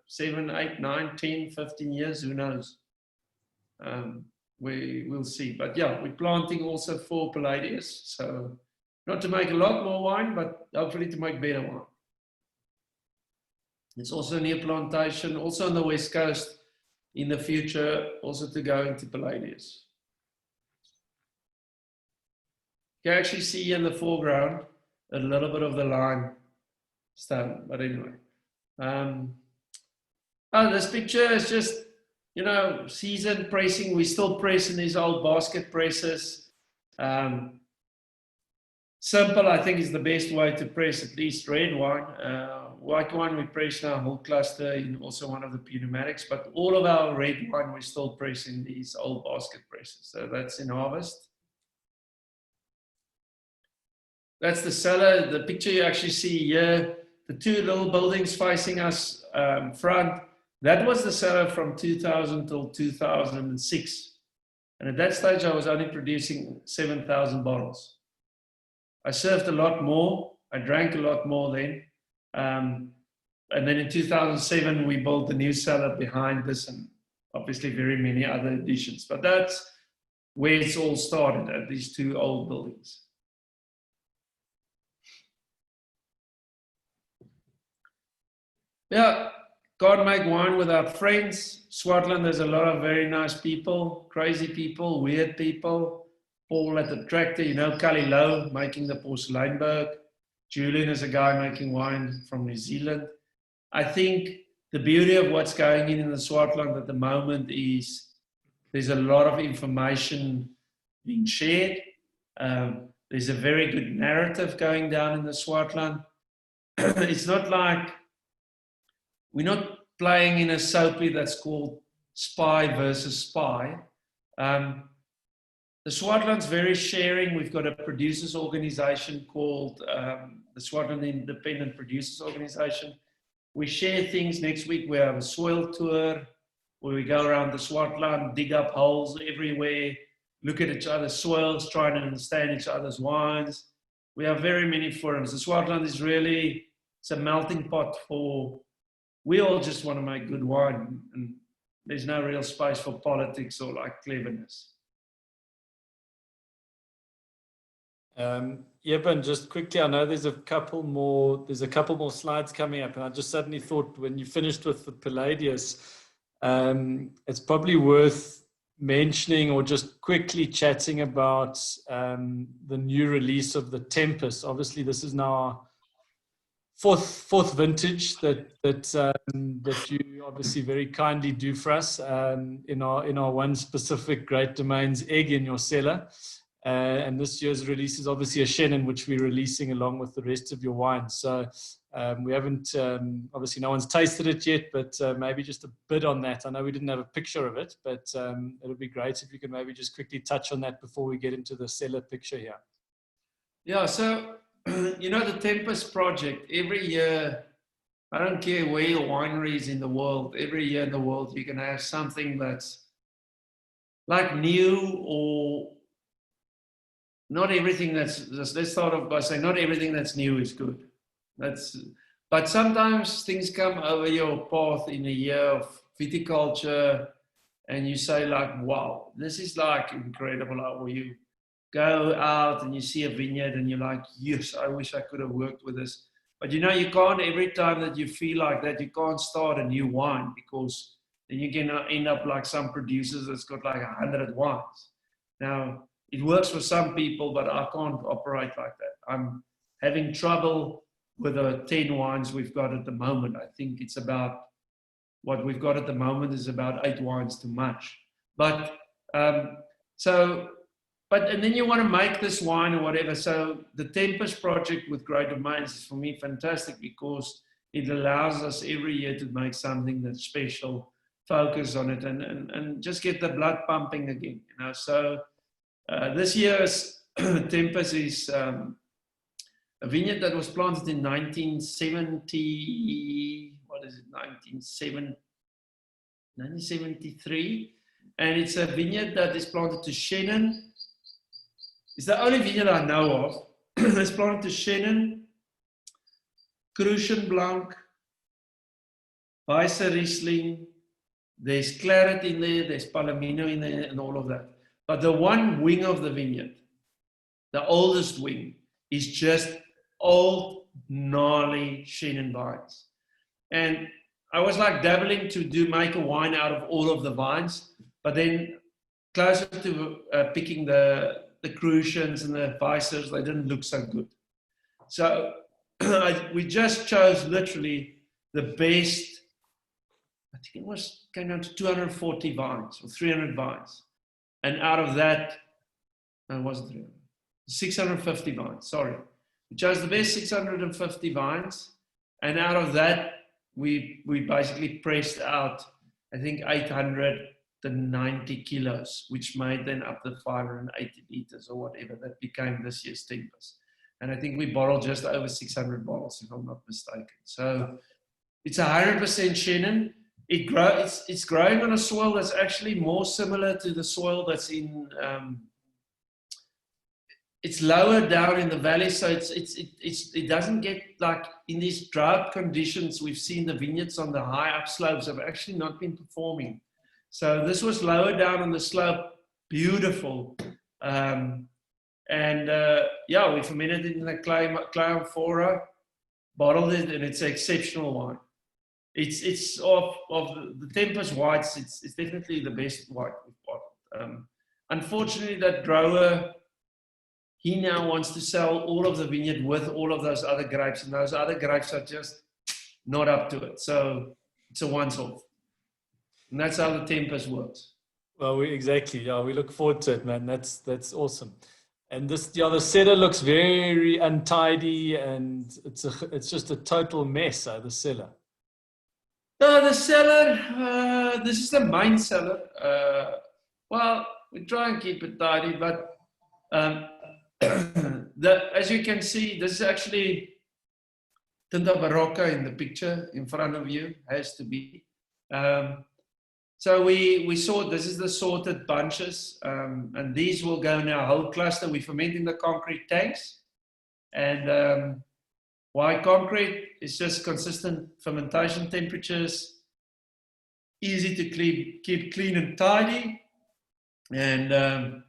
7, 8, 9, 10, 15 years, who knows? We'll see. But yeah, we're planting also for Palladius. So not to make a lot more wine, but hopefully to make better wine. It's also near plantation, also on the west coast in the future, also to go into Palladius. You can actually see in the foreground a little bit of the limestone, but anyway. Oh, this picture is just, seasoned pressing. We still press in these old basket presses. Simple, I think, is the best way to press at least red wine. White wine, we press now whole cluster in also one of the pneumatics, but all of our red wine, we still press in these old basket presses. So that's in harvest. That's the cellar. The picture you actually see here, the two little buildings facing us front, that was the cellar from 2000 till 2006. And at that stage, I was only producing 7,000 bottles. I served a lot more. I drank a lot more then. And then in 2007, we built the new cellar behind this and obviously very many other additions. But that's where it's all started, at these two old buildings. Yeah, can't make wine without friends. Swartland, there's a lot of very nice people, crazy people, weird people. Paul at the tractor, Cully Lowe making the Porcelainberg. Julian is a guy making wine from New Zealand. I think the beauty of what's going in the Swartland at the moment is there's a lot of information being shared. There's a very good narrative going down in the Swartland. It's not like we're not playing in a soapy that's called Spy versus Spy. The Swartland's very sharing. We've got a producers organization called the Swartland Independent Producers Organization. We share things. Next week we have a soil tour where we go around the Swartland, dig up holes everywhere, look at each other's soils, try and understand each other's wines. We have very many forums. The Swartland is really, it's a melting pot for, we all just want to make good wine, and there's no real space for politics or like cleverness. Eben, just quickly, I know there's a couple more slides coming up, and I just suddenly thought when you finished with the Palladius, it's probably worth mentioning or just quickly chatting about the new release of the Tempest. Obviously, this is now our fourth vintage that you obviously very kindly do for us in our one specific Great Domains egg in your cellar. And this year's release is obviously a Chenin, which we're releasing along with the rest of your wines. So we haven't, obviously no one's tasted it yet, but maybe just a bit on that. I know we didn't have a picture of it, but it'll be great if you could maybe just quickly touch on that before we get into the cellar picture here. Yeah, so, the Tempest project, every year, I don't care where your winery is in the world, every year in the world, you can have something that's like new, or not everything that's, let's start off by saying not everything that's new is good. But sometimes things come over your path in a year of viticulture and you say like, wow, this is like incredible. Or you go out and you see a vineyard and you're like, yes, I wish I could have worked with this. But you can't, every time that you feel like that, you can't start a new wine, because then you're gonna end up like some producers that's got like 100 wines. Now, it works for some people, but I can't operate like that. I'm having trouble with the 10 wines we've got at the moment. I think it's about, what we've got at the moment is about 8 wines too much. But, and then you want to make this wine or whatever. So the Tempest project with Great Domains is for me fantastic, because it allows us every year to make something that's special, focus on it, and just get the blood pumping again. So this year's Tempest is a vineyard that was planted in 1973, and it's a vineyard that is planted to Chenin. It's the only vineyard I know of. It's planted to Chenin, Crucian Blanc, Weisse Riesling. There's Claret in there, there's Palomino in there, and all of that. But the one wing of the vineyard, the oldest wing, is just old, gnarly Chenin vines. And I was like dabbling to make a wine out of all of the vines, but then closer to picking the Crucians and the Weissers, they didn't look so good. So we just chose literally the best I think came down to 240 vines or 300 vines. And out of that, no, it wasn't 300, 650 vines, sorry. We chose the best 650 vines. And out of that, we basically pressed out, I think, 890 kilos, which made then up to 580 liters or whatever that became this year's Tempest. And I think we bottled just over 600 bottles, if I'm not mistaken. So it's 100% Shannon. It's growing on a soil that's actually more similar to the soil that's in. It's lower down in the valley, so it doesn't get like in these drought conditions. We've seen the vineyards on the high upslopes have actually not been performing. So this was lower down on the slope, beautiful, yeah, we fermented it in a clay amphora, bottled it, and it's an exceptional wine. It's of the Tempest whites. It's definitely the best white we've bottled. Unfortunately, that grower, he now wants to sell all of the vineyard with all of those other grapes, and those other grapes are just not up to it. So it's a once-off, and that's how the Tempest works. Well, exactly. Yeah, we look forward to it, man. That's awesome. And this, yeah, the cellar looks very untidy, and it's just a total mess. The cellar. The cellar. This is the main cellar. Well, we try and keep it tidy, but as you can see, this is actually Tinta Barocca in the picture in front of you. Has to be. So we sort, this is the sorted bunches, and these will go in our whole cluster. We ferment in the concrete tanks. And why concrete? It's just consistent fermentation temperatures, easy to keep clean and tidy. And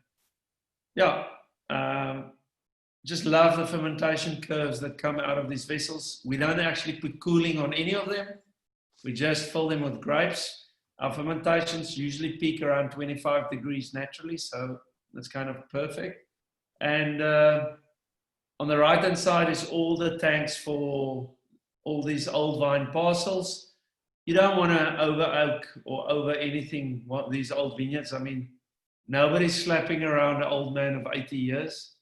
just love the fermentation curves that come out of these vessels. We don't actually put cooling on any of them. We just fill them with grapes. Our fermentations usually peak around 25 degrees naturally, so that's kind of perfect. And on the right-hand side is all the tanks for all these old vine parcels. You don't want to over oak or over anything, these old vineyards. I mean, nobody's slapping around an old man of 80 years,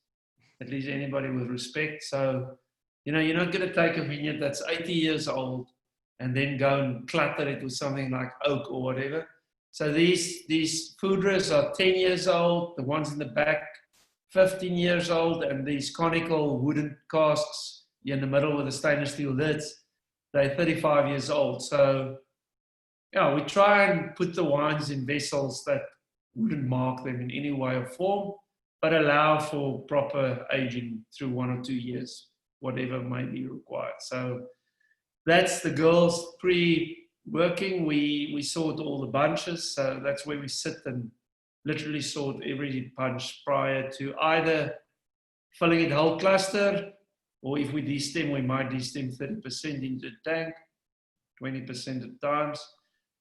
at least anybody with respect. So, you're not going to take a vineyard that's 80 years old and then go and clutter it with something like oak or whatever. So these foudres are 10 years old, the ones in the back 15 years old, and these conical wooden casks in the middle with the stainless steel lids, they're 35 years old. So yeah, we try and put the wines in vessels that wouldn't mark them in any way or form, but allow for proper aging through 1 or 2 years, whatever may be required. So that's the girls pre-working. We sort all the bunches, so that's where we sit and literally sort every bunch prior to either filling it whole cluster, or if we destem, we might destem 30% into the tank, 20% at times.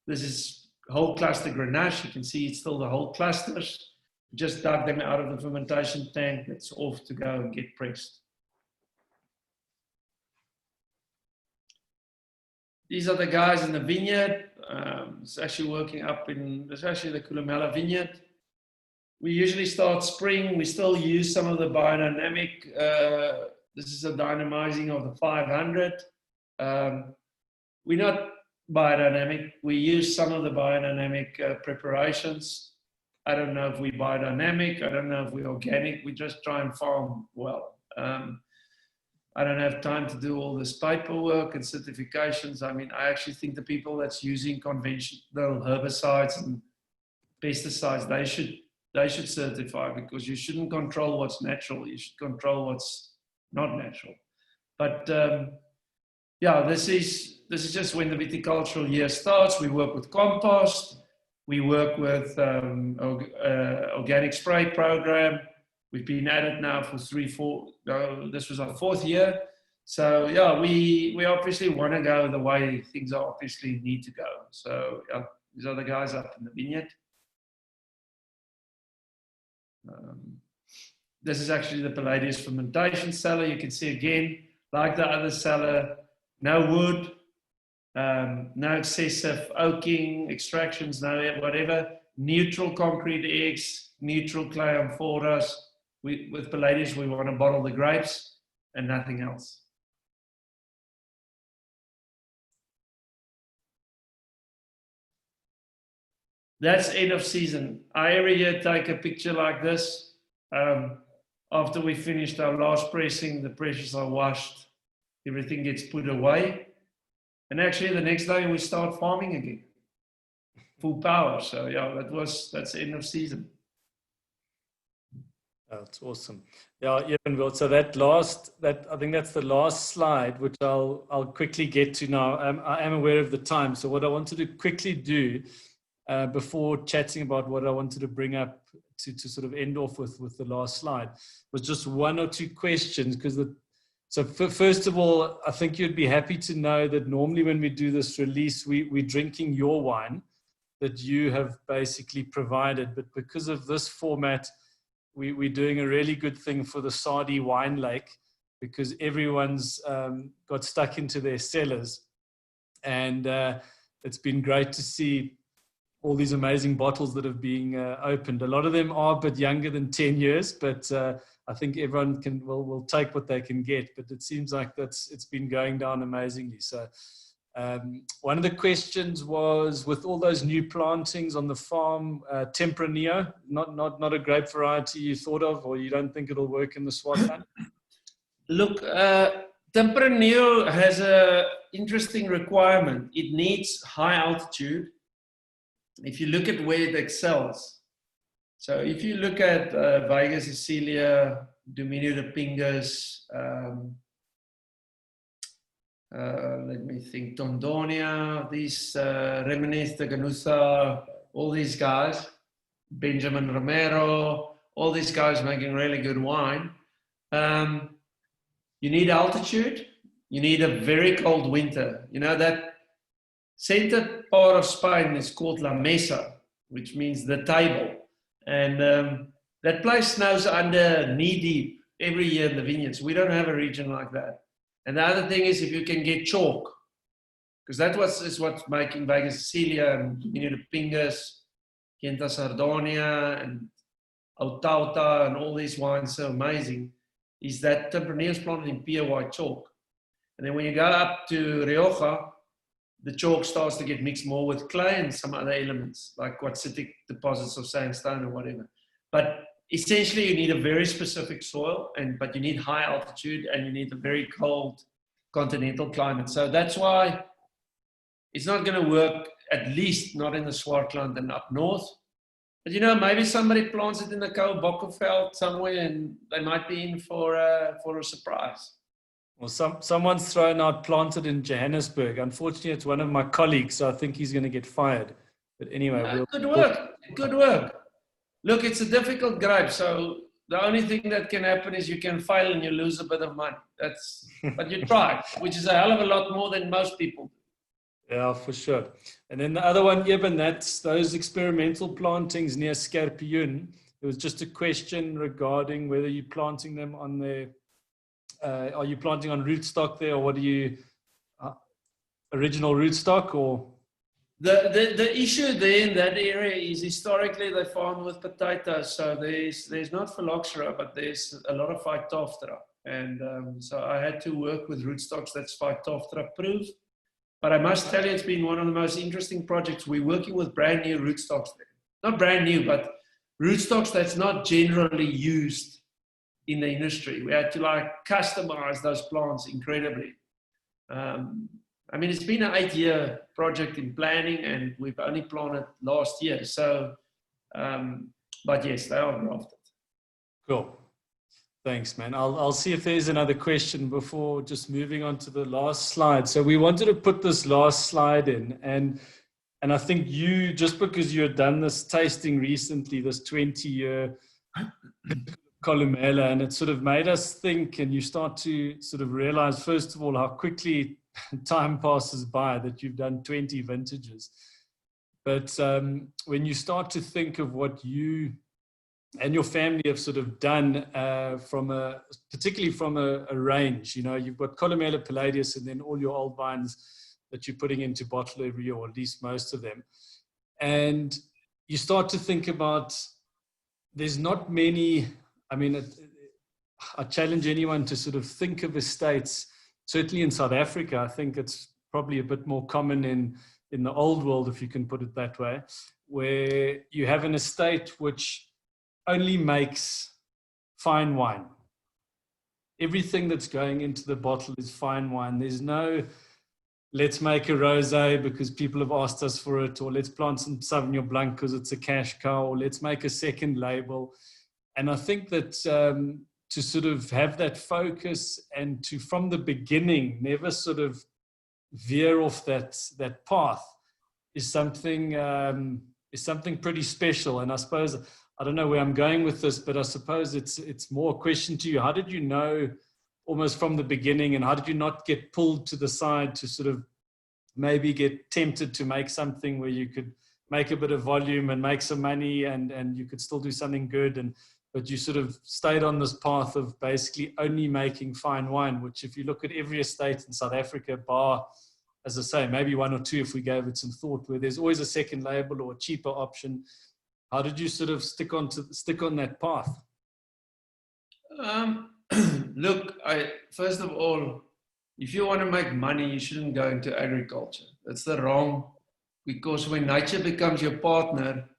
This is whole cluster Grenache. You can see it's still the whole clusters. Just dug them out of the fermentation tank. It's off to go and get pressed. These are the guys in the vineyard. It's actually working it's actually the Kulumela vineyard. We usually start spring. We still use some of the biodynamic. This is a dynamizing of the 500. We're not biodynamic. We use some of the biodynamic preparations. I don't know if we're biodynamic. I don't know if we're organic. We just try and farm well. I don't have time to do all this paperwork and certifications. I mean, I actually think the people that's using conventional herbicides and pesticides, they should certify, because you shouldn't control what's natural. You should control what's not natural. But yeah, this is just when the viticultural year starts. We work with compost. We work with organic spray program. We've been at it now for this was our 4th year. So yeah, we obviously want to go the way things obviously need to go. So yeah, these are the guys up in the vineyard. This is actually the Palladius fermentation cellar. You can see again, like the other cellar, no wood, No excessive oaking, extractions, no whatever. Neutral concrete eggs, neutral clay amphoras. With Palladius, we want to bottle the grapes and nothing else. That's end of season. I every year take a picture like this. After we finished our last pressing, the pressures are washed, everything gets put away. And actually the next day we start farming again. Full power. So yeah, that's the end of season. That's awesome. Yeah, Eben, so I think that's the last slide, which I'll quickly get to now. I am aware of the time. So what I wanted to quickly do before chatting about what I wanted to bring up to sort of end off with the last slide was just one or two questions. So first of all, I think you'd be happy to know that normally when we do this release, we're drinking your wine that you have basically provided. But because of this format, we're doing a really good thing for the Sadie wine lake, because everyone's got stuck into their cellars. And it's been great to see all these amazing bottles that have been opened. A lot of them are a bit younger than 10 years, but I think everyone will take what they can get. But it seems like it's been going down amazingly. So one of the questions was, with all those new plantings on the farm, Tempranillo, not a grape variety you thought of, or you don't think it'll work in the Swartland? Look, Tempranillo has an interesting requirement. It needs high altitude. If you look at where it excels, so if you look at Vega Sicilia, Dominio de Pingas, let me think, Tondonia, these Reminis de Ganusa, all these guys, Benjamin Romero, all these guys making really good wine. You need altitude. You need a very cold winter. You know, that center part of Spain is called La Mesa, which means the table. And that place snows under knee deep every year in the vineyards. We don't have a region like that. And the other thing is if you can get chalk, because that is what's making Vega Sicilia and Dominio de Pingas, Quinta Sardonia and Autauta and all these wines so amazing, is that Tempranillo is planted in pure white chalk. And then when you go up to Rioja, the chalk starts to get mixed more with clay and some other elements, like quartzitic deposits of sandstone or whatever. But essentially, you need a very specific soil, but you need high altitude and you need a very cold continental climate. So that's why it's not going to work, at least not in the Swartland and up north. But you know, maybe somebody plants it in the cold Bokkenveld somewhere and they might be in for a surprise. Well, someone's thrown out planted in Johannesburg. Unfortunately, it's one of my colleagues, so I think he's going to get fired. But anyway, good work. Good work. Look, it's a difficult grape, so the only thing that can happen is you can fail and you lose a bit of money. But you try, which is a hell of a lot more than most people do. Yeah, for sure. And then the other one, Eben, that's those experimental plantings near Skerpioen. It was just a question regarding whether you're planting them on the, are you planting on rootstock there, or what are you, original rootstock or? The issue there in that area is historically they farmed with potatoes, so there's not phylloxera, but there's a lot of Phytophthora, and so I had to work with rootstocks that's Phytophthora proof. But I must tell you, it's been one of the most interesting projects. We're working with brand new rootstocks there, not brand new, but rootstocks that's not generally used in the industry. We had to like customize those plants incredibly. I mean, it's been an 8-year project in planning, and we've only planted last year. So, but yes, they are grafted. Cool. Thanks, man. I'll see if there's another question before just moving on to the last slide. So we wanted to put this last slide in, and I think you, just because you had done this tasting recently, this 20-year Columella, and it sort of made us think, and you start to sort of realize, first of all, how quickly time passes by that you've done 20 vintages. But when you start to think of what you and your family have sort of done particularly from a range, you know, you've got Columella, Palladius, and then all your old vines that you're putting into bottle every year, or at least most of them. And you start to think about, there's not many, I mean, I challenge anyone to sort of think of estates, certainly in South Africa. I think it's probably a bit more common in the old world, if you can put it that way, where you have an estate which only makes fine wine. Everything that's going into the bottle is fine wine. There's no, let's make a rosé because people have asked us for it, or let's plant some Sauvignon Blanc because it's a cash cow, or let's make a second label. And I think that to sort of have that focus and to, from the beginning, never sort of veer off that path is something pretty special. And I suppose, I don't know where I'm going with this, but I suppose it's more a question to you. How did you know almost from the beginning, and how did you not get pulled to the side to sort of maybe get tempted to make something where you could make a bit of volume and make some money, and you could still do something good, but you sort of stayed on this path of basically only making fine wine, which if you look at every estate in South Africa, bar, as I say, maybe one or two if we gave it some thought, where there's always a second label or a cheaper option. How did you sort of stick on that path? Look, first of all, if you want to make money, you shouldn't go into agriculture. That's the wrong, because when nature becomes your partner,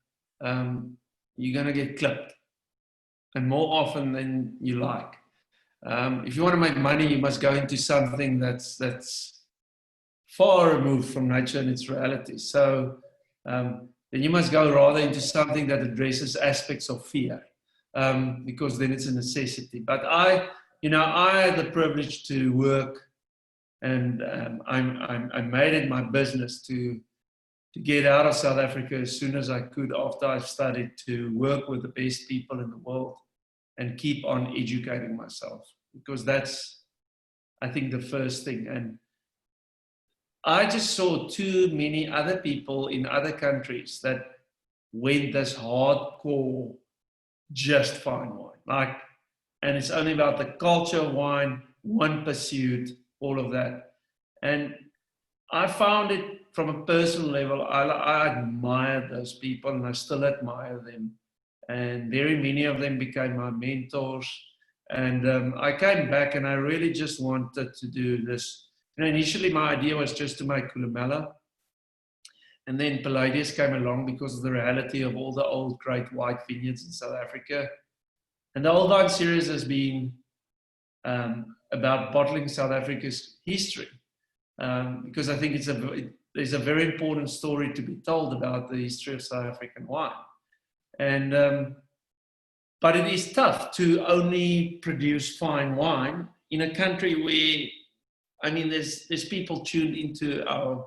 you're going to get clipped, and more often than you like. If you want to make money, you must go into something that's far removed from nature and its reality. So then you must go rather into something that addresses aspects of fear, because then it's a necessity. But I had the privilege to work, and I made it my business to get out of South Africa as soon as I could after I studied, to work with the best people in the world and keep on educating myself, because that's, I think, the first thing. And I just saw too many other people in other countries that went this hardcore, just fine wine. And it's only about the culture of wine, one pursuit, all of that. And I found it from a personal level, I admire those people, and I still admire them. And very many of them became my mentors. And I came back and I really just wanted to do this. Initially my idea was just to make Columella. And then Palladius came along because of the reality of all the old great white vineyards in South Africa. And the Old Vine series has been about bottling South Africa's history. Because I think there's a very important story to be told about the history of South African wine. And but it is tough to only produce fine wine in a country where, I mean, there's people tuned into our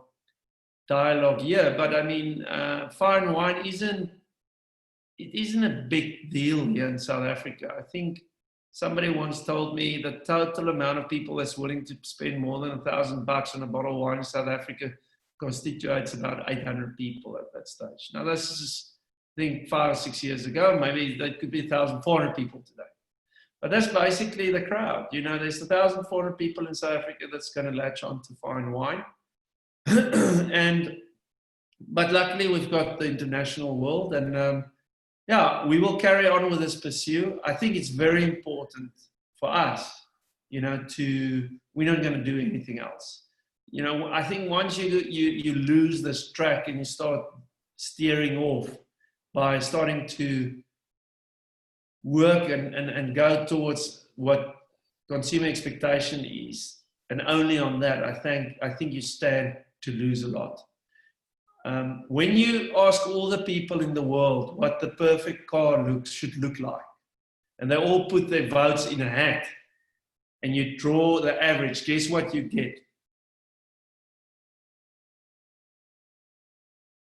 dialogue here, but I mean, fine wine isn't a big deal here in South Africa. I think somebody once told me the total amount of people that's willing to spend more than $1,000 on a bottle of wine in South Africa constitutes about 800 people at that stage. Now, this is, I think, 5 or 6 years ago. Maybe that could be 1,400 people today. But that's basically the crowd. There's 1,400 people in South Africa that's going to latch on to fine wine. But luckily, we've got the international world, and we will carry on with this pursuit. I think it's very important for us, we're not going to do anything else. I think once you lose this track and you start steering off by starting to work and go towards what consumer expectation is, and only on that, I think you stand to lose a lot. When you ask all the people in the world what the perfect car should look like, and they all put their votes in a hat, and you draw the average, guess what you get?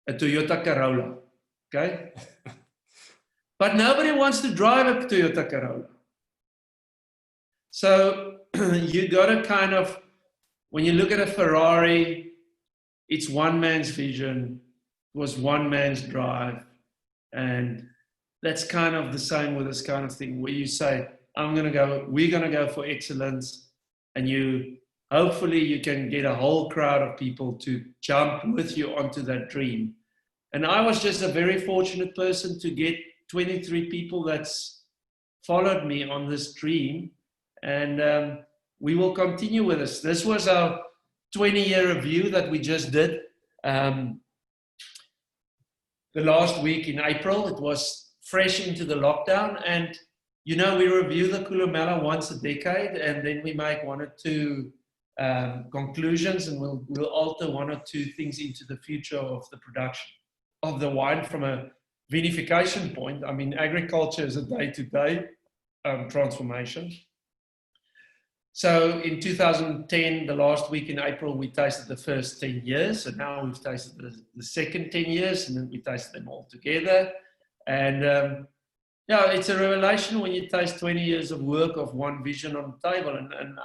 A Toyota Corolla, okay? But nobody wants to drive a Toyota Corolla. So you got to kind of, when you look at a Ferrari, it's one man's vision, it was one man's drive. And that's kind of the same with this kind of thing, where you say, we're going to go for excellence, and you hopefully you can get a whole crowd of people to jump with you onto that dream. And I was just a very fortunate person to get 23 people that's followed me on this dream. And we will continue with this. This was our 20-year review that we just did. The last week in April, it was fresh into the lockdown. And, you know, we review the Columella once a decade, and then we make one or two conclusions, and we'll alter one or two things into the future of the production of the wine from a vinification point. I mean, agriculture is a day-to-day transformation. So in 2010, the last week in April, we tasted the first 10 years, and now we've tasted the second 10 years, and then we tasted them all together. And yeah, it's a revelation when you taste 20 years of work of one vision on the table. And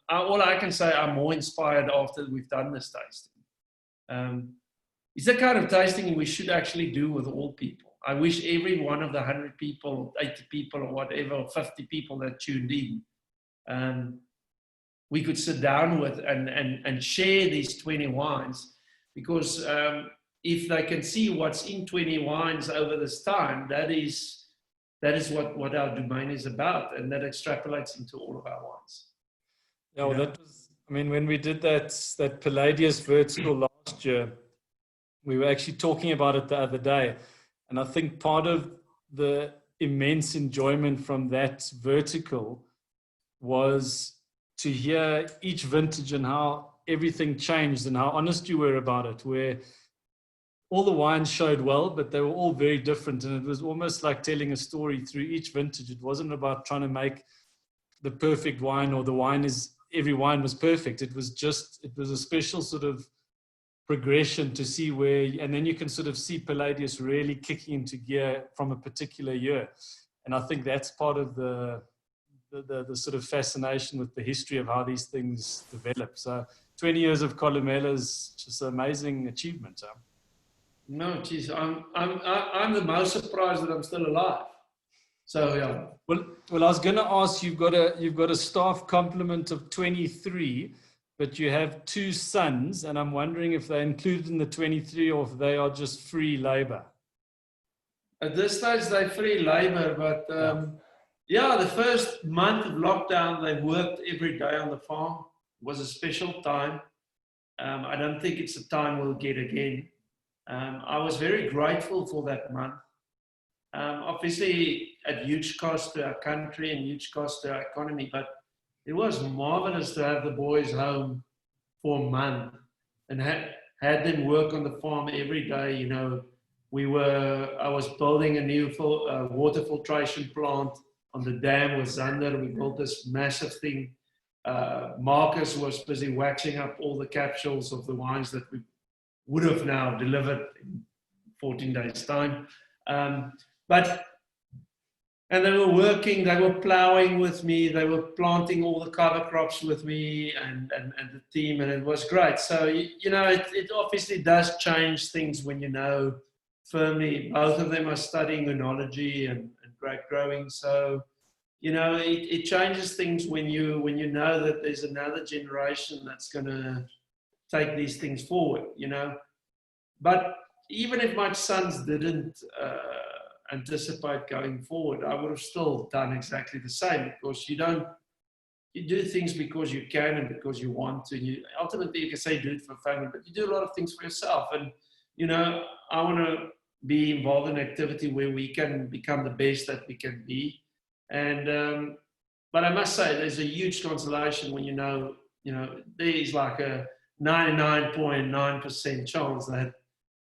all I can say, I'm more inspired after we've done this tasting. It's the kind of tasting we should actually do with all people. I wish every one of the 100 people, 80 people, or whatever, or 50 people that tuned in, we could sit down with and share these 20 wines, because if they can see what's in 20 wines over this time, that is what our domain is about, and that extrapolates into all of our wines. Yeah, well, that was, I mean, when we did that Palladius vertical last year, we were actually talking about it the other day. And I think part of the immense enjoyment from that vertical was to hear each vintage and how everything changed and how honest you were about it, where all the wines showed well, but they were all very different. And it was almost like telling a story through each vintage. It wasn't about trying to make the perfect wine, or every wine was perfect. It was a special sort of progression to see where, and then you can sort of see Palladius really kicking into gear from a particular year. And I think that's part of the sort of fascination with the history of how these things develop. So 20 years of Columella is just an amazing achievement. Huh? No, geez, I'm the most surprised that I'm still alive. So yeah. Well, I was going to ask, you've got a staff complement of 23, but you have 2 sons, and I'm wondering if they're included in the 23 or if they are just free labor. At this stage, they're free labor, but yeah, the first month of lockdown, they worked every day on the farm. It was a special time. I don't think it's a time we'll get again. I was very grateful for that month. Obviously, at huge cost to our country and huge cost to our economy, but it was marvelous to have the boys home for a month and had them work on the farm every day. You know, I was building a new water filtration plant on the dam with Zander. We built this massive thing. Marcus was busy waxing up all the capsules of the wines that we would have now delivered in 14 days' time. And they were working, they were plowing with me, they were planting all the cover crops with me and the team, and it was great. So, you know, it obviously does change things when you know firmly both of them are studying oenology and grape growing. So, you know, it changes things when you know that there's another generation that's going to take these things forward, you know. But even if my sons didn't anticipate going forward, I would have still done exactly the same, because you do things because you can and because you want to. Ultimately, you can say do it for family, but you do a lot of things for yourself. And, you know, I want to be involved in activity where we can become the best that we can be. And, but I must say, there's a huge consolation when you know, there's like a 99.9% chance that,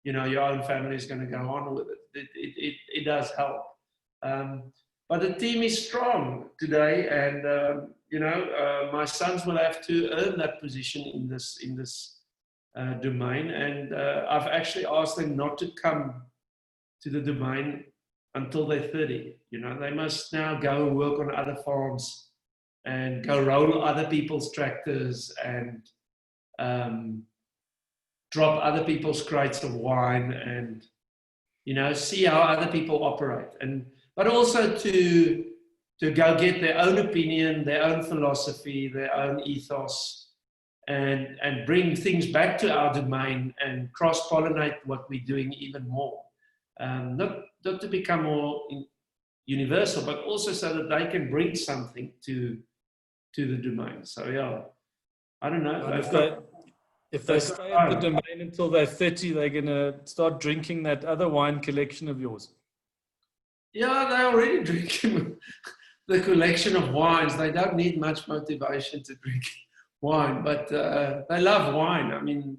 you know, your own family is going to go on with it. It does help. But the team is strong today, and you know, my sons will have to earn that position in this domain. And I've actually asked them not to come to the domain until they're 30. You know, they must now go and work on other farms and go roll other people's tractors and drop other people's crates of wine, and, you know, see how other people operate, but also to go get their own opinion, their own philosophy, their own ethos, and bring things back to our domain and cross-pollinate what we're doing even more. Not to become more universal, but also so that they can bring something to the domain. So yeah, I don't know. If they stay at the domain until they're 30, they're going to start drinking that other wine collection of yours. Yeah, they're already drinking the collection of wines. They don't need much motivation to drink wine, but they love wine. I mean,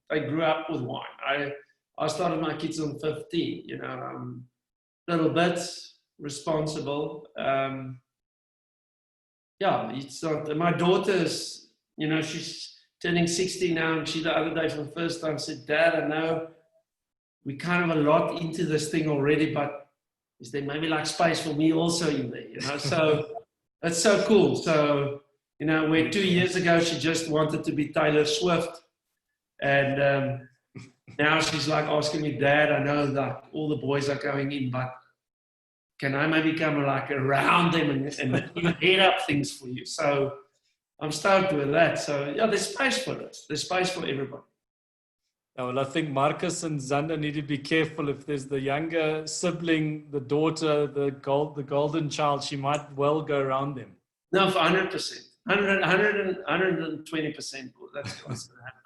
they grew up with wine. I started my kids on 15, you know, little bit responsible. Yeah, it's not, my daughter's, you know, she's turning 60 now, and she the other day for the first time said, Dad, I know we kind of a lot into this thing already, but is there maybe like space for me also in there, you know? So that's so cool. So, you know, where 2 years ago she just wanted to be Taylor Swift, and now she's like asking me, Dad, I know that all the boys are going in, but can I maybe come like around them and even head up things for you? So I'm stoked with that. So yeah, there's space for us. There's space for everybody. Yeah, well, I think Marcus and Zander need to be careful. If there's the younger sibling, the daughter, the golden child, she might well go around them. No, for 100%. 120%. That's what's going to happen.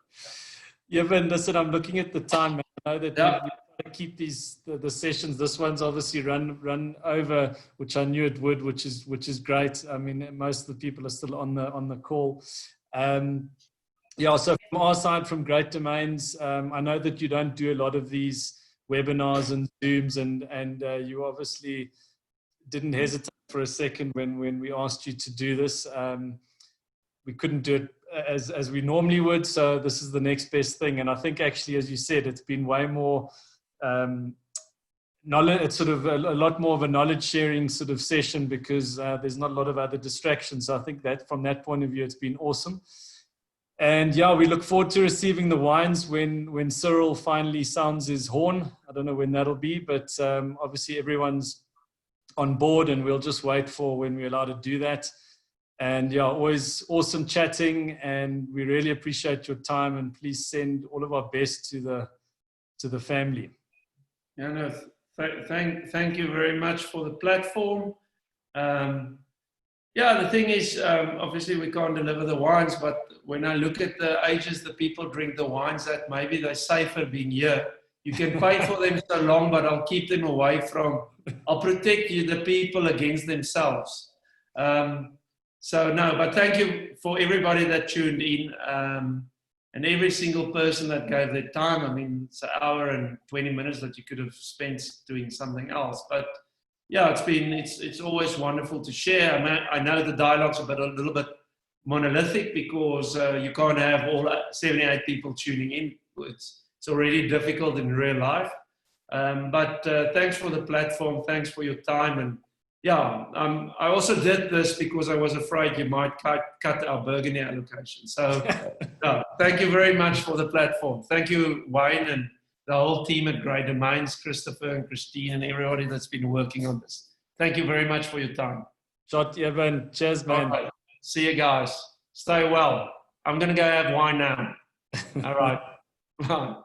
Yeah, but listen, I'm looking at the time. Man. I know that we try to keep the sessions. This one's obviously run over, which I knew it would, which is great. I mean, most of the people are still on the call. Yeah, so from our side, from Great Domains, I know that you don't do a lot of these webinars and Zooms, and you obviously didn't hesitate for a second when we asked you to do this. We couldn't do it as we normally would, so this is the next best thing. And I think actually, as you said, it's been way more knowledge. It's sort of a lot more of a knowledge sharing sort of session, because there's not a lot of other distractions. So I think that from that point of view, it's been awesome. And yeah, we look forward to receiving the wines when Cyril finally sounds his horn. I don't know when that'll be, but obviously everyone's on board, and we'll just wait for when we're allowed to do that. And yeah, always awesome chatting, and we really appreciate your time, and please send all of our best to the family. Yeah, no, thank you very much for the platform. Yeah, the thing is, obviously we can't deliver the wines, but when I look at the ages the people drink the wines at, maybe they're safer being here. You can pay for them so long, but I'll keep them away from, I'll protect you, the people, against themselves. So no, but thank you for everybody that tuned in, and every single person that gave their time. I mean, it's an hour and 20 minutes that you could have spent doing something else, but yeah, it's always wonderful to share. I know the dialogue's a little bit monolithic, because you can't have all 78 people tuning in. It's already difficult in real life. But thanks for the platform. Thanks for your time. And yeah, I also did this because I was afraid you might cut our Burgundy allocation. So thank you very much for the platform. Thank you, Wayne, and the whole team at Great Domains, Christopher and Christine, and everybody that's been working on this. Thank you very much for your time. Shot, Eben. Cheers, man. Right. See you guys. Stay well. I'm going to go have wine now. All right. Bye.